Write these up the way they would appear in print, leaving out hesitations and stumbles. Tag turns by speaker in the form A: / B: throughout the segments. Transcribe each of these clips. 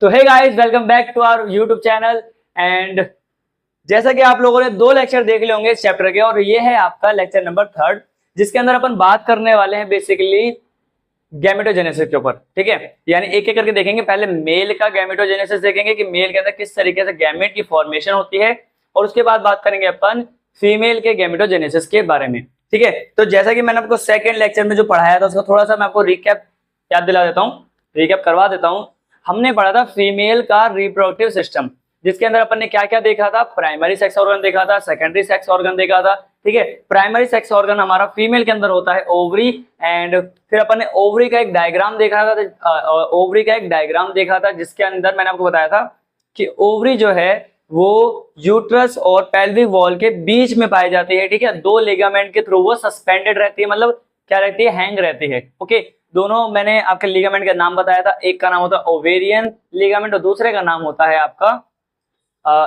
A: तो hey guys, welcome back to our YouTube channel. And जैसा कि आप लोगों ने दो लेक्चर देख लिए होंगे इस चैप्टर के, और ये है आपका लेक्चर नंबर 3 जिसके अंदर अपन बात करने वाले हैं बेसिकली गैमेटोजेनेसिस के ऊपर। ठीक है, यानी एक एक करके देखेंगे। पहले मेल का गैमेटोजेनेसिस देखेंगे कि मेल के अंदर किस तरीके से गैमेट की फॉर्मेशन होती है, और उसके बाद बात करेंगे अपन फीमेल के गैमेटोजेनेसिस के बारे में। ठीक है, तो जैसा कि मैंने आपको सेकेंड लेक्चर में जो पढ़ाया था उसका थोड़ा सा मैं आपको रिकैप याद दिला देता हूँ, रिकैप करवा देता हूँ। हमने पढ़ा था फीमेल का रिप्रोडक्टिव सिस्टम, जिसके अंदर अपन ने क्या क्या देखा था। प्राइमरी सेक्स ऑर्गन देखा था, सेकेंडरी सेक्स ऑर्गन देखा था। ठीक है, प्राइमरी सेक्स ऑर्गन हमारा फीमेल के अंदर होता है ओवरी, एंड फिर अपन ने ओवरी का एक डायग्राम देखा था। ओवरी का एक डायग्राम देखा था जिसके अंदर मैंने आपको बताया था कि ओवरी जो है वो यूट्रस और पेल्विक वॉल के बीच में पाई जाती है। ठीक है, दो लिगामेंट के थ्रू वो सस्पेंडेड रहती है, मतलब क्या रहती है, हैंग रहती है। ओके, दोनों मैंने आपके लिगामेंट का नाम बताया था, एक का नाम होता है ओवेरियन लिगामेंट और दूसरे का नाम होता है आपका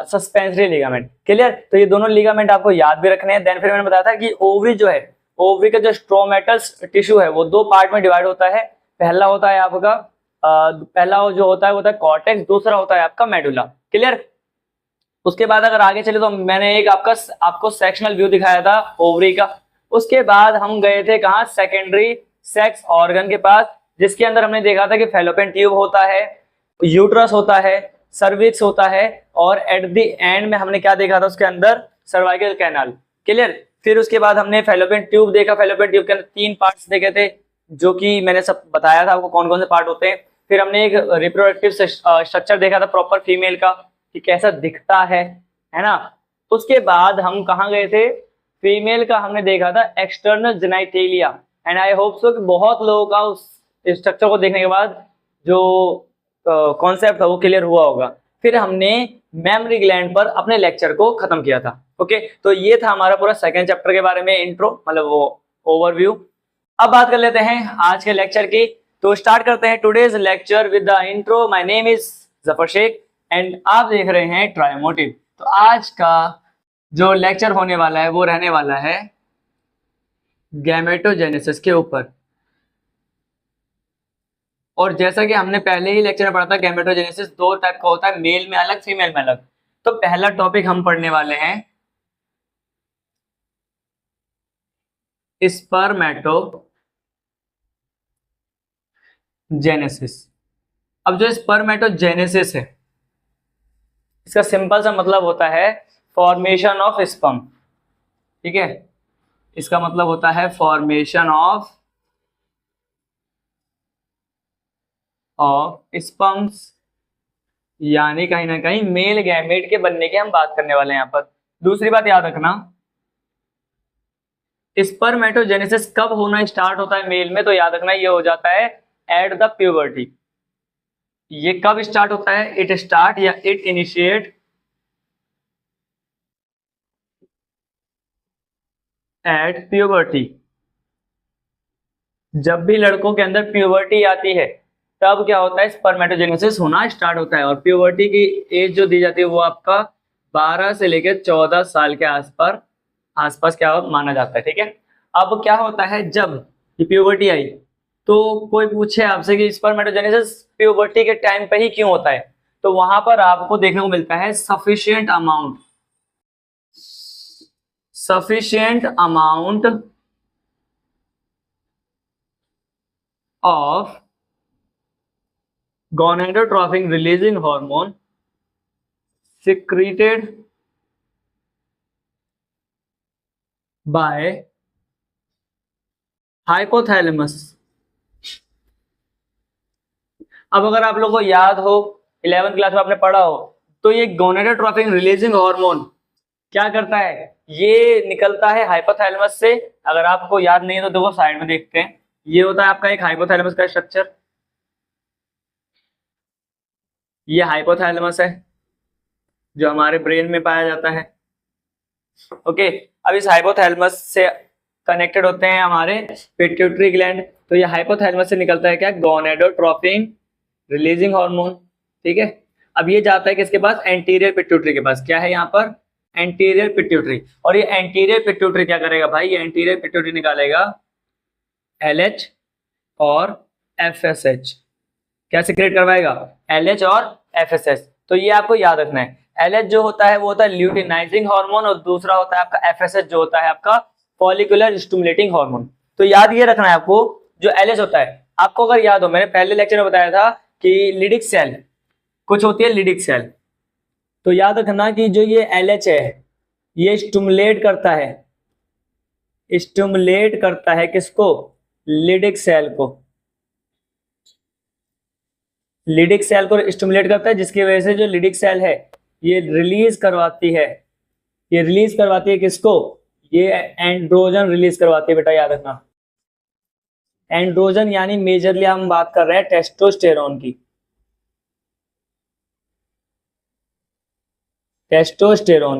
A: सस्पेंसरी लिगामेंट। क्लियर? तो ये दोनों लिगामेंट आपको याद भी रखने हैं। देन फिर मैंने बताया था कि ओवरी जो है, ओवरी का जो स्ट्रोमेटल टिश्यू है वो दो पार्ट में डिवाइड होता है। पहला होता है आपका पहला जो होता है वो होता है कॉर्टेक्स, दूसरा होता है आपका मेडुला। क्लियर? उसके बाद अगर आगे चले तो मैंने एक आपको सेक्शनल व्यू दिखाया था ओवरी का। उसके बाद हम गए थे कहाँ, सेकेंडरी सेक्स ऑर्गन के पास, जिसके अंदर हमने देखा था कि फैलोपियन ट्यूब होता है, यूट्रस होता है, सर्विक्स होता है, और एट द एंड में हमने क्या देखा था उसके अंदर, सर्वाइकल कैनाल। क्लियर? फिर उसके बाद हमने फैलोपियन ट्यूब देखा। फैलोपियन ट्यूब के अंदर 3 पार्ट्स देखे थे, जो कि मैंने सब बताया था आपको कौन कौन से पार्ट होते हैं। फिर हमने एक रिप्रोडक्टिव स्ट्रक्चर देखा था प्रॉपर फीमेल का कि कैसा दिखता है ना। उसके बाद हम कहाँ गए थे, फीमेल का हमने देखा था external genitalia. And I hope so कि बहुत लोगों का उस स्ट्रक्चर को देखने के बाद जो कॉन्सेप्ट था वो क्लियर हुआ होगा। फिर हमने मेमरी ग्लैंड पर अपने लेक्चर को खत्म किया था। ओके, तो ये था हमारा पूरा सेकेंड चैप्टर के बारे में इंट्रो, मतलब वो ओवरव्यू। अब बात कर लेते हैं आज के लेक्चर की। तो स्टार्ट करते हैं today's lecture with the intro. My name is Zafar Shaikh and आप देख रहे हैं ट्राइमोटिव। तो आज का जो लेक्चर होने वाला है वो रहने वाला है गैमेटोजेनेसिस के ऊपर। और जैसा कि हमने पहले ही लेक्चर में पढ़ा था, गैमेटोजेनेसिस 2 टाइप का होता है, मेल में अलग, फीमेल में अलग। तो पहला टॉपिक हम पढ़ने वाले हैं स्पर्मेटोजेनेसिस। अब जो स्पर्मेटोजेनेसिस है, इसका सिंपल सा मतलब होता है फॉर्मेशन ऑफ स्पर्म। ठीक है, इसका मतलब होता है फॉर्मेशन ऑफ स्पर्म्स, यानी कहीं ना कहीं मेल गैमेट के बनने की हम बात करने वाले हैं यहाँ पर। दूसरी बात याद रखना, स्पर्मेटोजेनेसिस कब होना स्टार्ट होता है मेल में, तो याद रखना ये हो जाता है एट द प्यूबर्टी। ये कब स्टार्ट होता है, इट स्टार्ट या इट इनिशिएट एट प्यूबर्टी। जब भी लड़कों के अंदर प्यूबर्टी आती है तब क्या होता है, स्पर्मेटोजेनेसिस होना स्टार्ट होता है। और प्यूबर्टी की एज जो दी जाती है वो आपका 12 से लेकर 14 साल के आसपास क्या माना जाता है। ठीक है, अब क्या होता है जब ये प्यूबर्टी आई तो कोई पूछे आपसे कि स्पर्मेटोजेनेसिस प्यूबर्टी के टाइम पे ही क्यों होता है, तो वहां पर आपको देखने को मिलता है sufficient amount of gonadotropin releasing hormone secreted by hypothalamus। अब अगर आप लोगों को याद हो, 11th क्लास में आपने पढ़ा हो, तो ये गोनेडोट्रोपिन रिलीजिंग हार्मोन क्या करता है, ये निकलता है हाइपोथैलेमस से। अगर आपको याद नहीं है तो देखो साइड में देखते हैं, ये होता है आपका एक हाइपोथैलेमस का स्ट्रक्चर। ये हाइपोथैलेमस है जो हमारे ब्रेन में पाया जाता है। ओके, अब इस हाइपोथैलेमस से कनेक्टेड होते हैं हमारे पिट्यूटरी ग्लैंड। तो ये हाइपोथैलेमस से निकलता है क्या, गोनेडोट्रोपिन रिलीजिंग हार्मोन। ठीक है, अब ये जाता है किसके पास, एंटीरियर पिट्यूटरी के पास। क्या है यहाँ पर, एंटीरियर पिट्यूटरी। और ये एंटीरियर पिट्यूटरी क्या करेगा भाई, ये एंटीरियर पिट्यूटरी निकालेगा LH और FSH। क्या सिक्रेट करवाएगा, LH और FSH। तो ये आपको याद रखना है। LH जो होता है वो होता है ल्यूटिनाइजिंग हार्मोन और दूसरा होता है आपका FSH जो होता है आपका फॉलिकुलर स्टिमुलेटिंग हार्मोन। तो याद ये रखना है आपको, जो LH होता है, आपको अगर याद हो मैंने पहले लेक्चर में बताया था कि लिडिक सेल कुछ होती है, लिडिक सेल। तो याद रखना कि जो ये LH है ये स्टिमुलेट करता है किसको? लिडिक सेल को। लिडिक सेल को स्टिमुलेट करता है, जिसकी वजह से जो लिडिक सेल है ये रिलीज करवाती है किसको? ये एंड्रोजन रिलीज करवाती है बेटा, याद रखना। एंड्रोजन यानी मेजरली हम बात कर रहे हैं टेस्टोस्टेरोन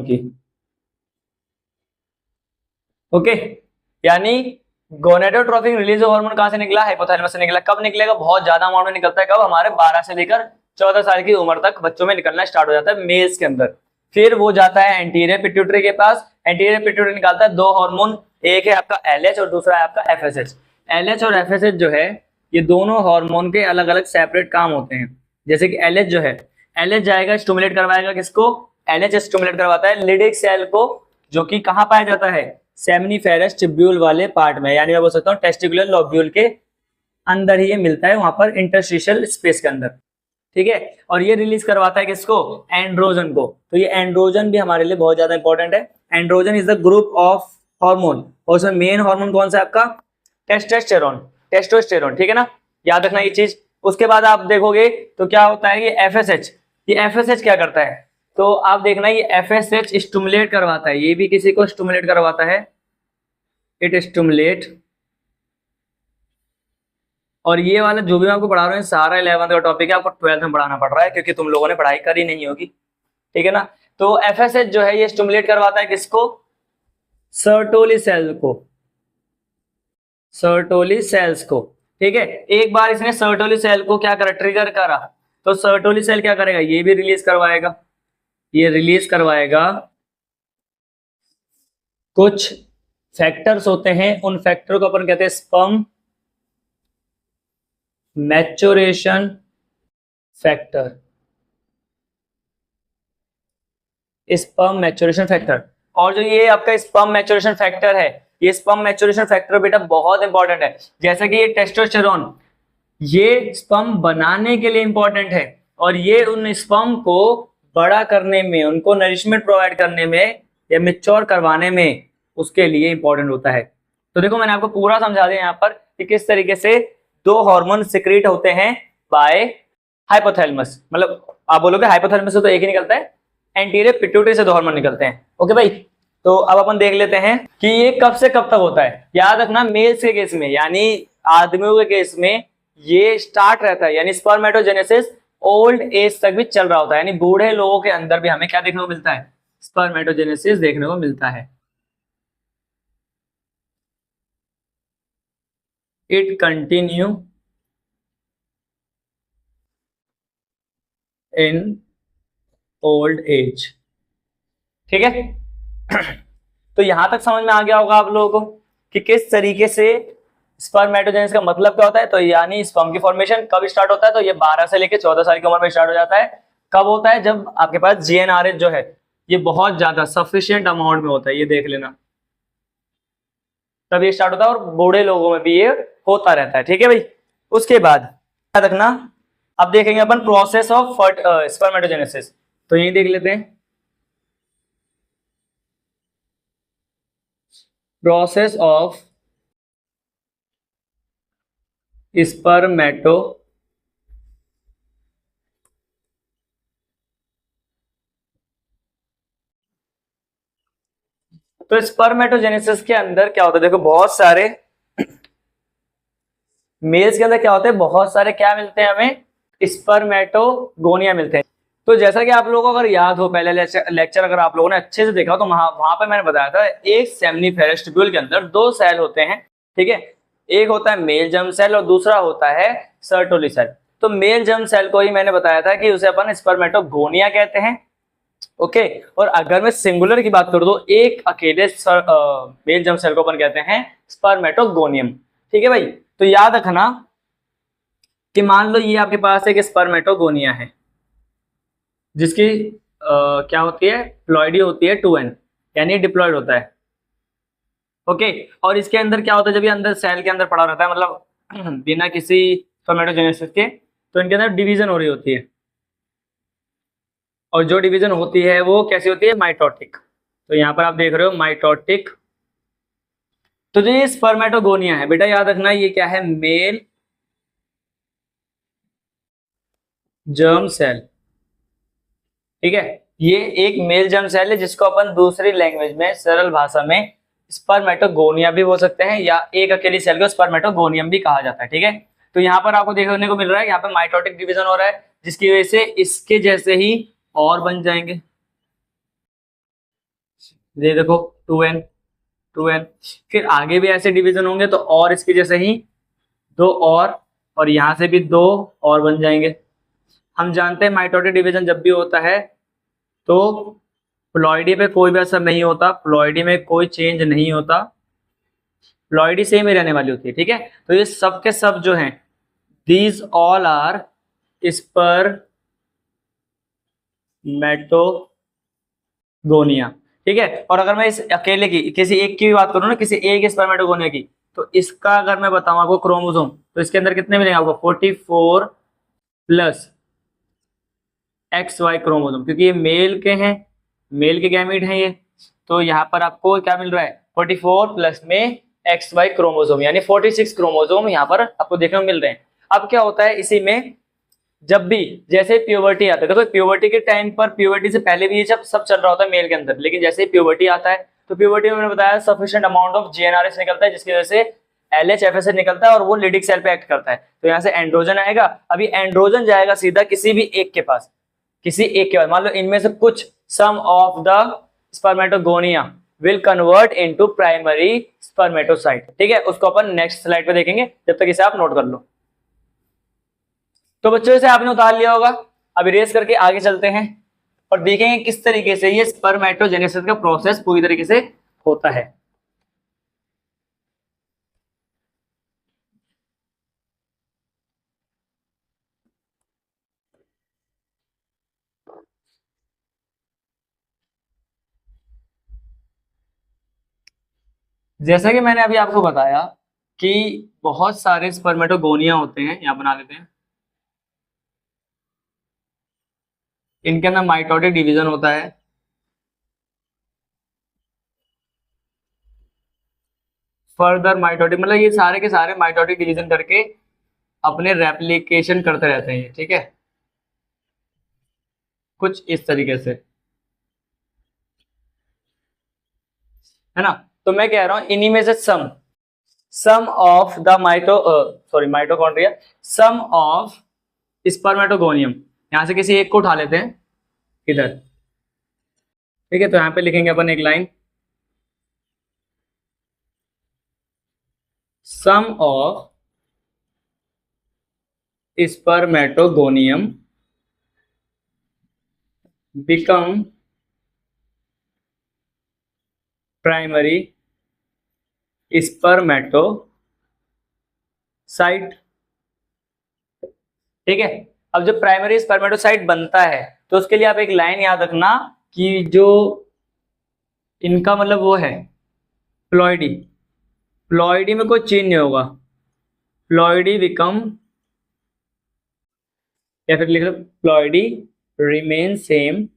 A: की। ओके, यानी गोनेडोट्रोपिन रिलीज हार्मोन कहां से निकला? हाइपोथैलेमस से निकला। कब निकलेगा? बहुत ज्यादा अमाउंट में निकलता है। कब? हमारे 12 से लेकर 14 साल की उम्र तक बच्चों में निकलना स्टार्ट हो जाता है, मेल्स के अंदर। फिर वो जाता है एंटीरियर पिट्यूटरी के पास। एंटीरियर पिट्यूटरी निकालता है 2 हार्मोन, एक है आपका LH और दूसरा है आपका FSH। LH और FSH जो है ये दोनों हार्मोन के अलग अलग सेपरेट काम होते हैं। जैसे कि LH जो है, LH जाएगा स्टिमुलेट करवाएगा किसको? LH स्टिमुलेट करवाता है लिडिक सेल को, जो कि कहां पाया जाता है? सेमिनिफेरस ट्यूब्यूल वाले पार्ट में, यानी मैं बोल सकता हूँ टेस्टिकुलर लोब्यूल के अंदर ही ये मिलता है, वहां पर इंटरस्टिशियल स्पेस के अंदर। ठीक है, और ये रिलीज करवाता है किसको? एंड्रोजन को। तो ये एंड्रोजन भी हमारे लिए बहुत ज्यादा इंपॉर्टेंट है। Androgen is the group of hormone, और उसमें मेन हार्मोन कौन सा है आपका? टेस्टोस्टेरोन। ठीक है ना, याद रखना ये चीज। उसके बाद आप देखोगे तो क्या होता है? ये FSH क्या करता है? तो आप देखना ये FSH स्टिमुलेट करवाता है, ये भी किसी को स्टिमुलेट करवाता है, इट स्टिमुलेट। और ये वाला जो भी मैं आपको पढ़ा रहा हूँ सारा 11th का टॉपिक है, आपको 12th में पढ़ाना पड़ रहा है क्योंकि तुम लोगों ने पढ़ाई करी नहीं होगी। ठीक है ना, तो FSH जो है ये स्टिमुलेट करवाता है किसको? सर्टोली सेल्स को। ठीक है, एक बार इसने सर्टोली सेल को क्या करा? ट्रिगर करा, तो सर्टोली सेल क्या करेगा? ये भी रिलीज करवाएगा। कुछ फैक्टर्स होते हैं, उन फैक्टर को अपन कहते हैं स्पर्म मैच्योरेशन फैक्टर। और जो ये आपका स्पर्म मैच्योरेशन फैक्टर है, ये स्पर्म मैच्योरेशन फैक्टर बेटा बहुत इंपॉर्टेंट है। जैसे कि ये टेस्टोस्टेरोन, ये स्पर्म बनाने के लिए इंपॉर्टेंट है, और ये उन स्पर्म को बड़ा करने में, उनको नरिशमेंट प्रोवाइड करने में या मैच्योर करवाने में उसके लिए इंपॉर्टेंट होता है। तो देखो मैंने आपको पूरा समझा दिया यहाँ पर कि किस तरीके से 2 हार्मोन सिक्रीट होते हैं बाय हाइपोथैलेमस। मतलब आप बोलोगे हाइपोथैलेमस से तो एक ही निकलता है, एंटीरियर पिट्यूटरी से 2 हार्मोन निकलते हैं। ओके भाई, तो अब अपन देख लेते हैं कि ये कब से कब तक होता है। याद रखना मेल्स के केस में, यानी आदमियों के केस में ये स्टार्ट रहता है, यानी स्पर्मेटोजेनेसिस ओल्ड एज तक भी चल रहा होता है, यानी बूढ़े लोगों के अंदर भी हमें क्या देखने को मिलता है? स्पर्मेटोजेनेसिस देखने को मिलता है। It continue in old age. ठीक है तो यहां तक समझ में आ गया होगा आप लोगों को कि किस तरीके से स्पर्मेटोजेनेसिस का मतलब क्या होता है। तो यानी स्पर्म की फॉर्मेशन कब स्टार्ट होता है? तो ये 12 से लेकर 14 साल की उम्र में स्टार्ट हो जाता है। कब होता है? जब आपके पास GnRH जो है ये बहुत ज्यादा सफिशिएंट अमाउंट में होता है, ये देख लेना, तब ये स्टार्ट होता है, और बूढ़े लोगों में भी ये होता रहता है। ठीक है भाई, उसके बाद याद रखना, अब देखेंगे अपन प्रोसेस ऑफ स्पर्मेटोजेनेसिस। तो यही देख लेते हैं, प्रोसेस ऑफ स्पर्मेटो तो स्पर्मेटोजेनेसिस के अंदर क्या होता है? देखो बहुत सारे मेल्स के अंदर क्या होता है, बहुत सारे क्या मिलते हैं हमें? स्पर्मेटोगोनिया मिलते हैं। तो जैसा कि आप लोगों को अगर याद हो, पहले लेक्चर अगर आप लोगों ने अच्छे से देखा हो, तो वहां पे मैंने बताया था एक सेमिनिफेरस ट्यूब्यूल के अंदर 2 सेल होते हैं। ठीक है, एक होता है मेल जर्म सेल और दूसरा होता है सर्टोली सेल। तो मेल जर्म सेल को ही मैंने बताया था कि उसे अपन स्पर्मेटोगोनिया कहते हैं। ओके, और अगर मैं सिंगुलर की बात करूं तो एक अकेले मेल जर्म सेल को अपन कहते हैं स्पर्मेटोगोनियम। ठीक है भाई, तो याद रखना कि मान लो ये आपके पास एक स्पर्मेटोगोनिया है जिसकी क्या होती है, प्लॉइडी होती है 2n, यानी डिप्लॉयड होता है। ओके, और इसके अंदर क्या होता है, जब ये अंदर सेल के अंदर पड़ा रहता है, मतलब बिना किसी स्पर्मेटोजेनेसिस के, तो इनके अंदर डिवीजन हो रही होती है, और जो डिवीजन होती है वो कैसी होती है, माइटोटिक। तो यहाँ पर आप देख रहे हो माइटोटिक। तो जो ये स्पर्मेटोगोनिया है बेटा, याद रखना ये क्या है, मेल जर्म सेल। ठीक है, ये एक मेल जर्म सेल है जिसको अपन दूसरी लैंग्वेज में, सरल भाषा में स्पर्मेटोगोनिया भी बोल सकते हैं, या एक अकेली सेल को स्पर्मेटोगोनियम भी कहा जाता है। ठीक है, तो यहाँ पर आपको देखने को मिल रहा है, यहाँ पर माइटोटिक डिवीजन हो रहा है, जिसकी वजह से इसके जैसे ही और बन जाएंगे। ये देखो 2n 2n, फिर आगे भी ऐसे डिवीजन होंगे तो और इसके जैसे ही दो और यहाँ से भी दो और बन जाएंगे। हम जानते हैं माइटोटिक डिवीजन जब भी होता है तो प्लॉइडी पे कोई भी असर नहीं होता, प्लॉइडी में कोई चेंज नहीं होता, प्लॉइडी सेम ही रहने वाली होती है। ठीक है, तो ये सब के सब जो हैं, दीज ऑल आर स्पर्मेटोगोनिया। ठीक है, और अगर मैं इस अकेले की किसी एक की भी बात करूं ना, किसी एक स्पर्मेटोगोनिया की, तो इसका अगर मैं बताऊं आपको क्रोमोसोम, तो इसके अंदर कितने मिलेंगे आपको, 44 प्लस XY क्रोमोसोम, क्योंकि ये मेल के हैं, मेल के गैमीट हैं ये, तो यहाँ पर आपको क्या मिल रहा है, 44 प्लस में XY क्रोमोसोम, यानी 46 क्रोमोसोम यहाँ पर आपको देखने को मिल रहे हैं। अब क्या होता है इसी में, जब भी जैसे प्यूबर्टी आता है, देखो प्यूबर्टी के टाइम पर, प्यूबर्टी से पहले भी ये सब चल रहा होता है मेल के अंदर, लेकिन जैसे ही प्यूबर्टी आता है तो प्यूबर्टी में मैंने बताया सफिशिएंट अमाउंट ऑफ GnRH निकलता है, जिसकी वजह से LH-FSH निकलता है और वो लिडिक सेल पे एक्ट करता है, तो यहाँ से एंड्रोजन आएगा। अभी एंड्रोजन जाएगा सीधा किसी भी एक के पास, किसी एक के बाद, मान लो इनमें से कुछ, some of the spermatogonia will convert into primary spermatocyte. ठीक है, उसको अपन नेक्स्ट स्लाइड पे देखेंगे, जब तक इसे आप नोट कर लो। तो बच्चों इसे आपने उतार लिया होगा, अब इरेज करके आगे चलते हैं और देखेंगे किस तरीके से ये स्पर्मेटोजेनेसिस का प्रोसेस पूरी तरीके से होता है। जैसा कि मैंने अभी आपको बताया कि बहुत सारे स्पर्मेटोगोनिया होते हैं, यहां बना लेते हैं, इनके अंदर माइटोटिक डिवीजन होता है, फर्दर माइटोटिक, मतलब ये सारे के सारे माइटोटिक डिवीजन करके अपने रेप्लिकेशन करते रहते हैं। ठीक है, कुछ इस तरीके से, है ना। तो मैं कह रहा हूं इन्हीं में से some of the mitochondria, some of spermatogonium, यहां से किसी एक को उठा लेते हैं इधर। ठीक है, तो यहां पे लिखेंगे अपन एक line, some of spermatogonium become primary spermatocyte. ठीक है, अब जब प्राइमरी स्पर्मेटोसाइट बनता है तो उसके लिए आप एक लाइन याद रखना कि जो इनका मतलब वो है प्लॉइडी, प्लॉइडी में कोई चेंज नहीं होगा, प्लॉइडी बिकम, या फिर लिख लो ploidy remain same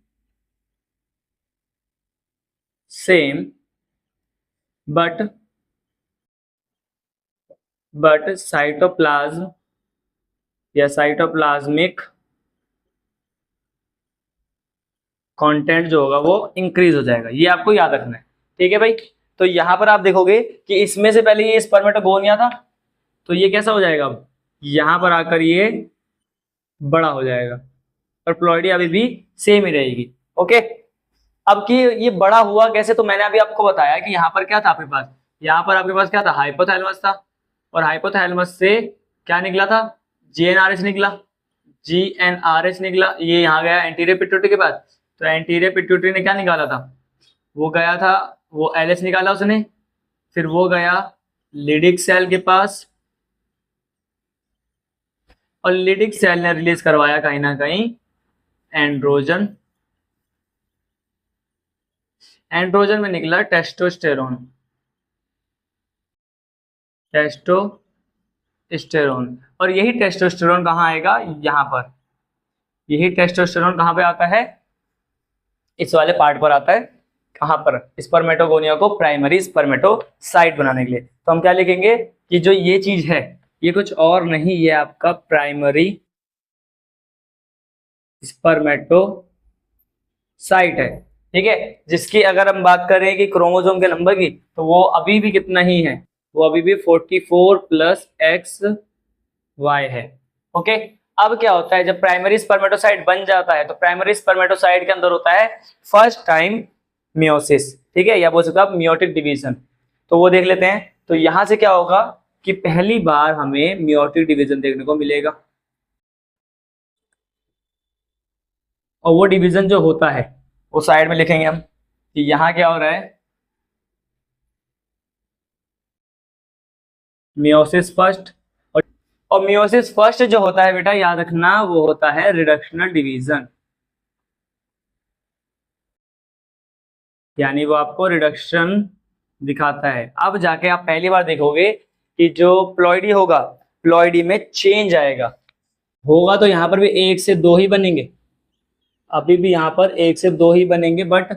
A: but cytoplasm या साइटोप्लाज्मिक कंटेंट जो होगा वो इंक्रीज हो जाएगा, ये आपको याद रखना है। ठीक है भाई, तो यहां पर आप देखोगे कि इसमें से पहले ये स्पर्मेटोगोनिया था, तो ये कैसा हो जाएगा, अब यहां पर आकर ये बड़ा हो जाएगा, और प्लॉइडी अभी भी सेम ही रहेगी। ओके, अब कि ये बड़ा हुआ कैसे, तो मैंने अभी आपको बताया कि यहाँ पर क्या था आपके पास, यहाँ पर आपके पास क्या था, हाइपोथैलेमस था, और हाइपोथैलेमस से क्या निकला था, GnRH निकला, GnRH निकला, ये यहाँ गया एंटीरियर पिट्यूटरी के पास, तो एंटीरियर पिट्यूटरी ने क्या निकाला था, वो गया था, वो LH निकाला उसने, फिर वो गया लिडिक सेल के पास, और लिडिक सेल ने रिलीज करवाया कहीं ना कहीं एंड्रोजन। एंड्रोजन में निकला टेस्टोस्टेरोन। टेस्टोस्टेरोन, और यही टेस्टोस्टेरोन कहाँ आएगा, यहाँ पर। यही टेस्टोस्टेरोन कहाँ पे आता है, इस वाले पार्ट पर आता है। कहाँ पर, स्पर्मेटोगोनिया को प्राइमरी स्पर्मेटोसाइट बनाने के लिए। तो हम क्या लिखेंगे कि जो ये चीज है ये कुछ और नहीं, ये आपका प्राइमरी स्पर्मेटोसाइट है। ठीक है, जिसकी अगर हम बात करें कि क्रोमोसोम के नंबर की, तो वो अभी भी कितना ही है, वो अभी भी 44 प्लस XY है। ओके, अब क्या होता है जब प्राइमरी स्पर्मेटोसाइट बन जाता है, तो प्राइमरी स्पर्मेटोसाइट के अंदर होता है फर्स्ट टाइम मियोसिस। ठीक है, या बोल सकते हो आप मियोटिक डिवीजन। तो वो देख लेते हैं। तो यहां से क्या होगा कि पहली बार हमें मियोटिक डिवीजन देखने को मिलेगा, और वो डिवीजन जो होता है वो साइड में लिखेंगे हम कि यहाँ क्या हो रहा है, मियोसिस फर्स्ट। और मियोसिस फर्स्ट जो होता है बेटा, याद रखना, वो होता है रिडक्शनल डिवीजन, यानी वो आपको रिडक्शन दिखाता है। अब जाके आप पहली बार देखोगे कि जो प्लॉइडी होगा, प्लॉइडी में चेंज आएगा, होगा तो यहाँ पर भी 1 से 2 ही बनेंगे, अभी भी यहाँ पर 1 से 2 ही बनेंगे, बट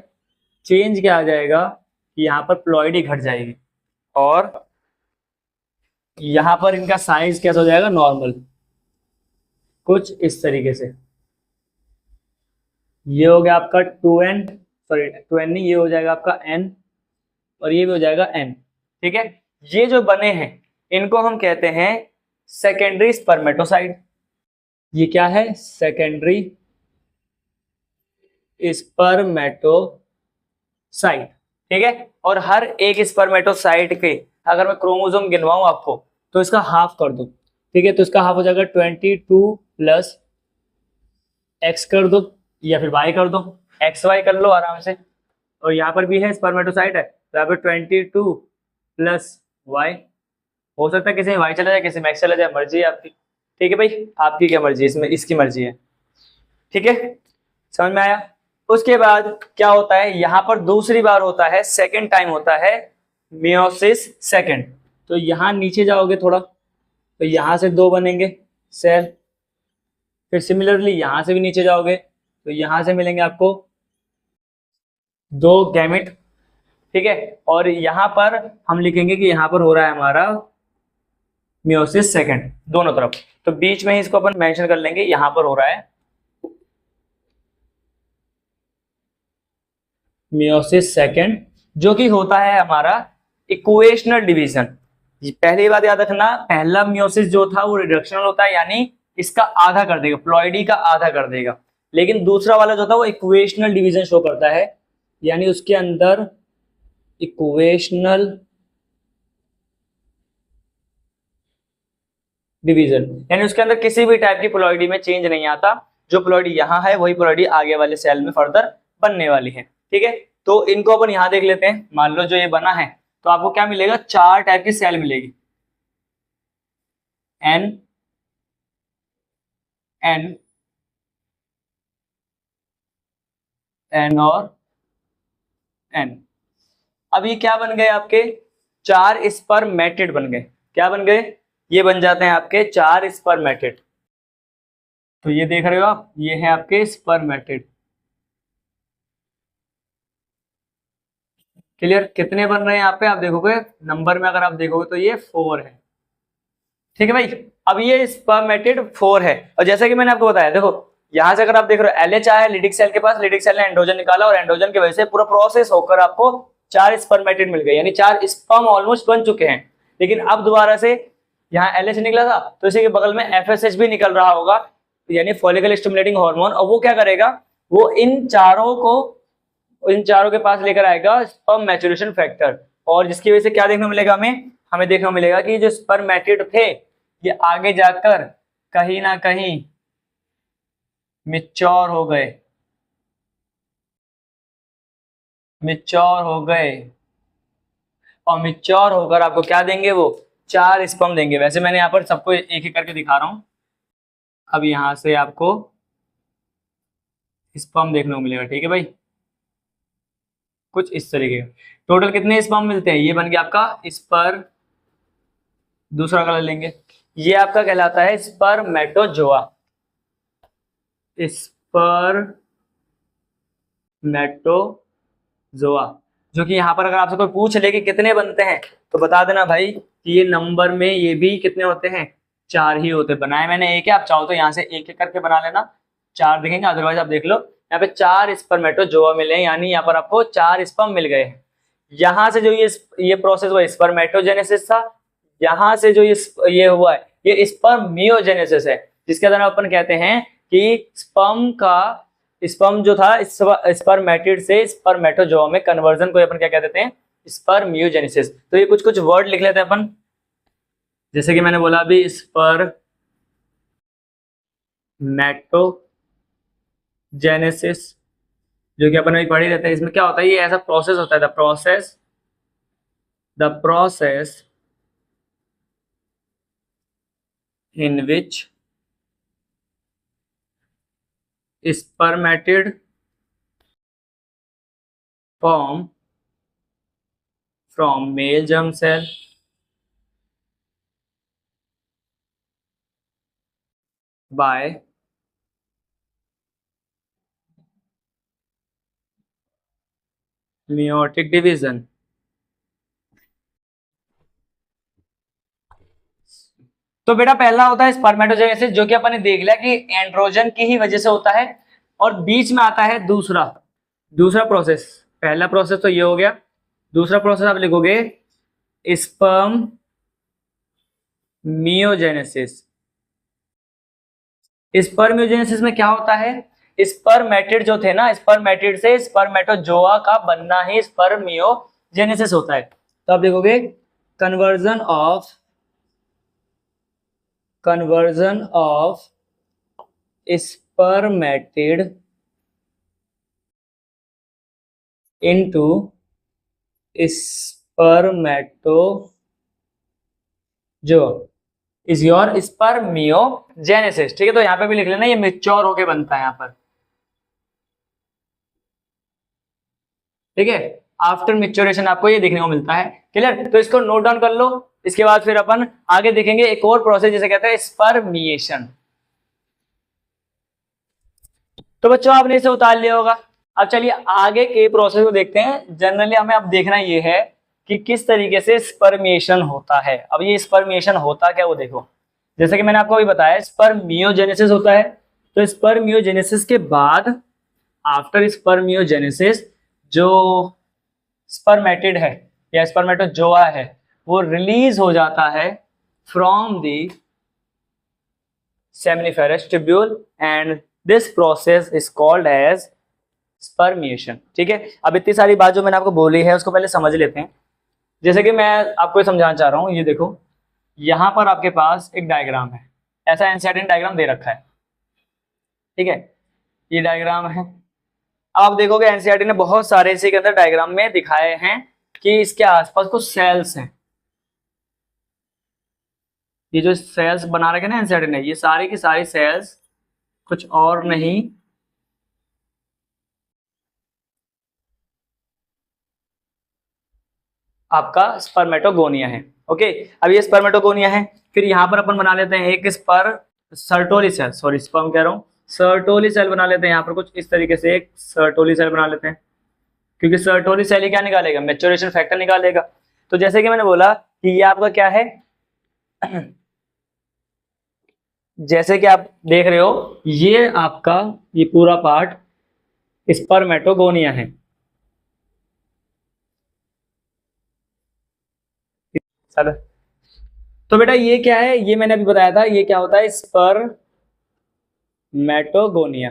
A: चेंज क्या आ जाएगा कि यहाँ पर प्लॉइडी घट जाएगी, और यहाँ पर इनका साइज कैसा हो जाएगा, नॉर्मल, कुछ इस तरीके से। ये हो गया आपका 2n, सॉरी 2n नहीं, ये हो जाएगा आपका n, और ये भी हो जाएगा n। ठीक है, ये जो बने हैं इनको हम कहते हैं सेकेंडरी स्पर्मेटोसाइट। ये क्या है, सेकेंडरी स्पर्मेटोसाइट। ठीक है, और हर एक स्पर्मेटोसाइट के अगर मैं क्रोमोसोम गिनवाऊं आपको, तो इसका हाफ कर दो। ठीक है, तो इसका हाफ हो जाएगा 22 प्लस x कर दो, या फिर y कर दो, XY कर लो आराम से। और यहाँ पर भी है स्पर्मेटोसाइट है, तो यहाँ पर 22 प्लस y, हो सकता है किसी में y चला जाए, किसी में x चला जाए, मर्जी है आपकी। ठीक है भाई, आपकी क्या मर्जी है, इसमें इसकी मर्जी है। ठीक है, समझ में आया। उसके बाद क्या होता है, यहाँ पर दूसरी बार होता है, सेकेंड टाइम होता है मियोसिस सेकेंड। तो यहाँ नीचे जाओगे थोड़ा, तो यहाँ से 2 बनेंगे सेल, फिर सिमिलरली यहाँ से भी नीचे जाओगे तो यहाँ से मिलेंगे आपको 2 गैमेट। ठीक है, और यहाँ पर हम लिखेंगे कि यहाँ पर हो रहा है हमारा मियोसिस सेकेंड दोनों तरफ, तो बीच में ही इसको अपन मेंशन कर लेंगे, यहाँ पर हो रहा है मियोसिस सेकेंड, जो कि होता है हमारा इक्वेशनल डिवीजन। पहली बात याद रखना, पहला मियोसिस जो था वो रिडक्शनल होता है, यानी इसका आधा कर देगा, प्लॉइडी का आधा कर देगा। लेकिन दूसरा वाला जो था वो इक्वेशनल डिवीजन शो करता है, यानी उसके अंदर इक्वेशनल डिवीजन, यानी उसके अंदर किसी भी टाइप की प्लॉइडी में चेंज नहीं आता। जो प्लॉइडी यहाँ है वही प्लॉइडी आगे वाले सेल में फर्दर बनने वाली है। ठीक है, तो इनको अपन यहाँ देख लेते हैं। मान लो जो ये बना है, तो आपको क्या मिलेगा, 4 टाइप की सेल मिलेगी, N N N और N। अब ये क्या बन गए आपके, 4 स्पर्मेटेड बन गए। क्या बन गए, ये बन जाते हैं आपके 4 स्पर्मेटेड। तो ये देख रहे हो आप, ये है आपके स्पर्मेटेड। क्लियर, कितने बन रहे हैं यहाँ पे आप देखोगे नंबर में, अगर आप देखोगे तो ये 4 है। ठीक है भाई, अब ये स्पर्मेटेड 4 है, और जैसा कि मैंने आपको बताया, देखो यहां से अगर आप देख रहे हो LH आया लिडिक सेल के पास, लिडिक सेल ने एंड्रोजन निकाला, और एंड्रोजन की वजह से पूरा प्रोसेस होकर आपको 4 स्पर्मेटेड मिल गए, यानी 4 स्पर्म ऑलमोस्ट बन चुके हैं। लेकिन अब दोबारा से यहाँ LH निकला था, तो इसी के बगल में FSH भी निकल रहा होगा, यानी फॉलिकल स्टिमुलेटिंग हार्मोन, और वो क्या करेगा, वो इन चारों के पास लेकर आएगा स्पर्म मैच्योरेशन फैक्टर, और जिसकी वजह से क्या देखने को मिलेगा, हमें देखने को मिलेगा कि जो स्पर्मेटेड थे ये आगे जाकर कहीं ना कहीं मिच्योर हो गए, और मिच्योर होकर आपको क्या देंगे, वो 4 स्पर्म देंगे। वैसे मैंने यहाँ पर सबको एक एक करके दिखा रहा हूँ, अब यहाँ से आपको स्पर्म देखने को मिलेगा, ठीक है भाई, कुछ इस तरीके का। टोटल कितने स्पर्म मिलते हैं, ये बन गया आपका स्पर, दूसरा कलर लेंगे, ये आपका कहलाता है स्पर्मेटोजोआ, स्पर्मेटोजोआ, जो कि यहाँ पर अगर आपसे कोई पूछ ले कि कितने बनते हैं तो बता देना भाई कि ये नंबर में ये भी कितने होते हैं, 4 ही होते हैं। बनाए मैंने एक है, आप चाहो तो यहाँ से एक एक करके बना लेना, 4 दिखेंगे, अदरवाइज आप देख लो यहाँ पे 4 स्पर्मेटोजोआ मिले हैं, यानी यहाँ पर आपको 4 स्पर्म मिल गए हैं। यहाँ से जो ये प्रोसेस हुआ स्पर्मेटोजेनेसिस था, यहाँ से जो ये हुआ है ये स्पर्मियोजेनेसिस है, जिसके अंदर अपन कहते हैं कि स्पर्म जो था स्पर्मेटिड से स्पर्मेटोजोआ में कन्वर्जन को अपन क्या कह देते हैं, स्पर्मियोजेनेसिस। तो ये कुछ कुछ वर्ड लिख लेते हैं अपन, जैसे कि मैंने बोला अभी स्पर्मेटोजेनेसिस, जो कि अपन अभी पढ़ ही रहते हैं। इसमें क्या होता है, ये ऐसा प्रोसेस होता है, the process in which spermatid form from male germ cell by meiotic division। तो बेटा पहला होता है स्पर्मेटोजेनेसिस, जो कि अपन ने देख लिया कि एंड्रोजन की ही वजह से होता है, और बीच में आता है दूसरा प्रोसेस। पहला प्रोसेस तो ये हो गया, दूसरा प्रोसेस आप लिखोगे स्पर्मियोजेनेसिस। स्पर्मियोजेनेसिस में क्या होता है, स्पर्मेटिड जो थे ना, स्पर्मेटिड से स्पर्मेटोजोआ का बनना ही स्पर्मियोजेनेसिस होता है। तो आप लिखोगे conversion of spermatid into spermatozoa is your spermiogenesis। ठीक है, तो यहां पे भी लिख लेना, ये मेच्योर होके बनता है यहां पर, ठीक है, आफ्टर मेच्योरेशन आपको ये देखने को मिलता है। क्लियर, तो इसको नोट डाउन कर लो। इसके बाद फिर अपन आगे देखेंगे एक और प्रोसेस जिसे कहते हैं स्पर्मिएशन। तो बच्चों आपने इसे उतार लिया होगा। अब चलिए आगे के प्रोसेस को देखते हैं। जनरली हमें अब देखना ये है कि किस तरीके से स्पर्मिएशन होता है। अब ये स्पर्मिएशन होता क्या वो देखो, जैसे कि मैंने आपको अभी बताया स्पर्मियोजेनेसिस होता है। तो स्पर्मियोजेनेसिस के बाद आफ्टर स्पर्मियोजेनेसिस जो स्पर्मेटिड है या स्पर्मेटोजोआ है वो रिलीज हो जाता है from the seminiferous tubule and this process is called as spermiation. ठीक है, अब इतनी सारी बात जो मैंने आपको बोली है उसको पहले समझ लेते हैं। जैसे कि मैं आपको समझाना चाह रहा हूँ, ये देखो यहाँ पर आपके पास एक डायग्राम है, ऐसा एनसीईआरटी डायग्राम दे रखा है, ठीक है, ये डायग्राम है। आप देखोगे एनसीईआरटी ने बहुत सारे इसी के अंदर डायग्राम में दिखाए हैं कि इसके आसपास कुछ सेल्स हैं। ये जो सेल्स बना रखे ना एनसीईआरटी ने, ये सारी की सारी सेल्स कुछ और नहीं आपका स्पर्मेटोगोनिया है। ओके, अब ये स्पर्मेटोगोनिया है। फिर यहाँ पर अपन बना लेते हैं एक सर्टोली सेल, सॉरी स्पर्म कह रहा हूँ, सर्टोली सेल बना लेते हैं यहाँ पर कुछ इस तरीके से, एक सर्टोली सेल बना लेते हैं, क्योंकि सर्टोली सेल ही क्या निकालेगा, मैच्योरेशन फैक्टर निकालेगा। तो जैसे कि मैंने बोला कि ये आपका क्या है, जैसे कि आप देख रहे हो ये आपका ये पूरा पार्ट स्पर्मेटोगोनिया है। चलो, तो बेटा ये क्या है, ये मैंने अभी बताया था, ये क्या होता है, स्पर्मेटोगोनिया।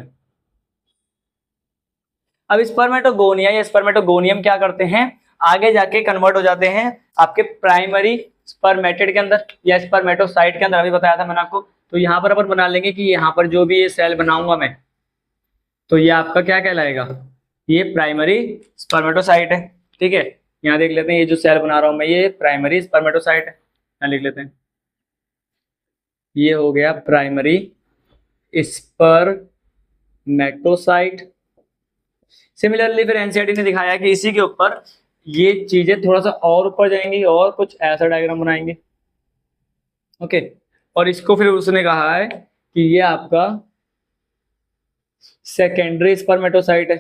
A: अब स्पर्मेटोगोनिया या स्पर्मेटोगोनियम क्या करते हैं, आगे जाके कन्वर्ट हो जाते हैं आपके प्राइमरी स्पर्मेटिड के अंदर या स्पर्मेटोसाइट के अंदर, अभी बताया था मैंने आपको। तो यहाँ पर अपन बना लेंगे कि यहाँ पर जो भी ये सेल बनाऊंगा मैं, तो ये आपका क्या कहलाएगा, ये प्राइमरी स्पर्मेटोसाइट है। ठीक है, यहाँ देख लेते हैं, ये जो सेल बना रहा हूं मैं ये प्राइमरी स्पर्मेटोसाइट है, यहाँ लिख लेते हैं, ये हो गया प्राइमरी स्पर्मेटोसाइट। सिमिलरली फिर एनसीईआरटी ने दिखाया कि इसी के ऊपर ये चीजें थोड़ा सा और ऊपर जाएंगी और कुछ ऐसा डायग्राम बनाएंगे। ओके, और इसको फिर उसने कहा है कि ये आपका सेकेंडरी स्पर्मेटोसाइट है।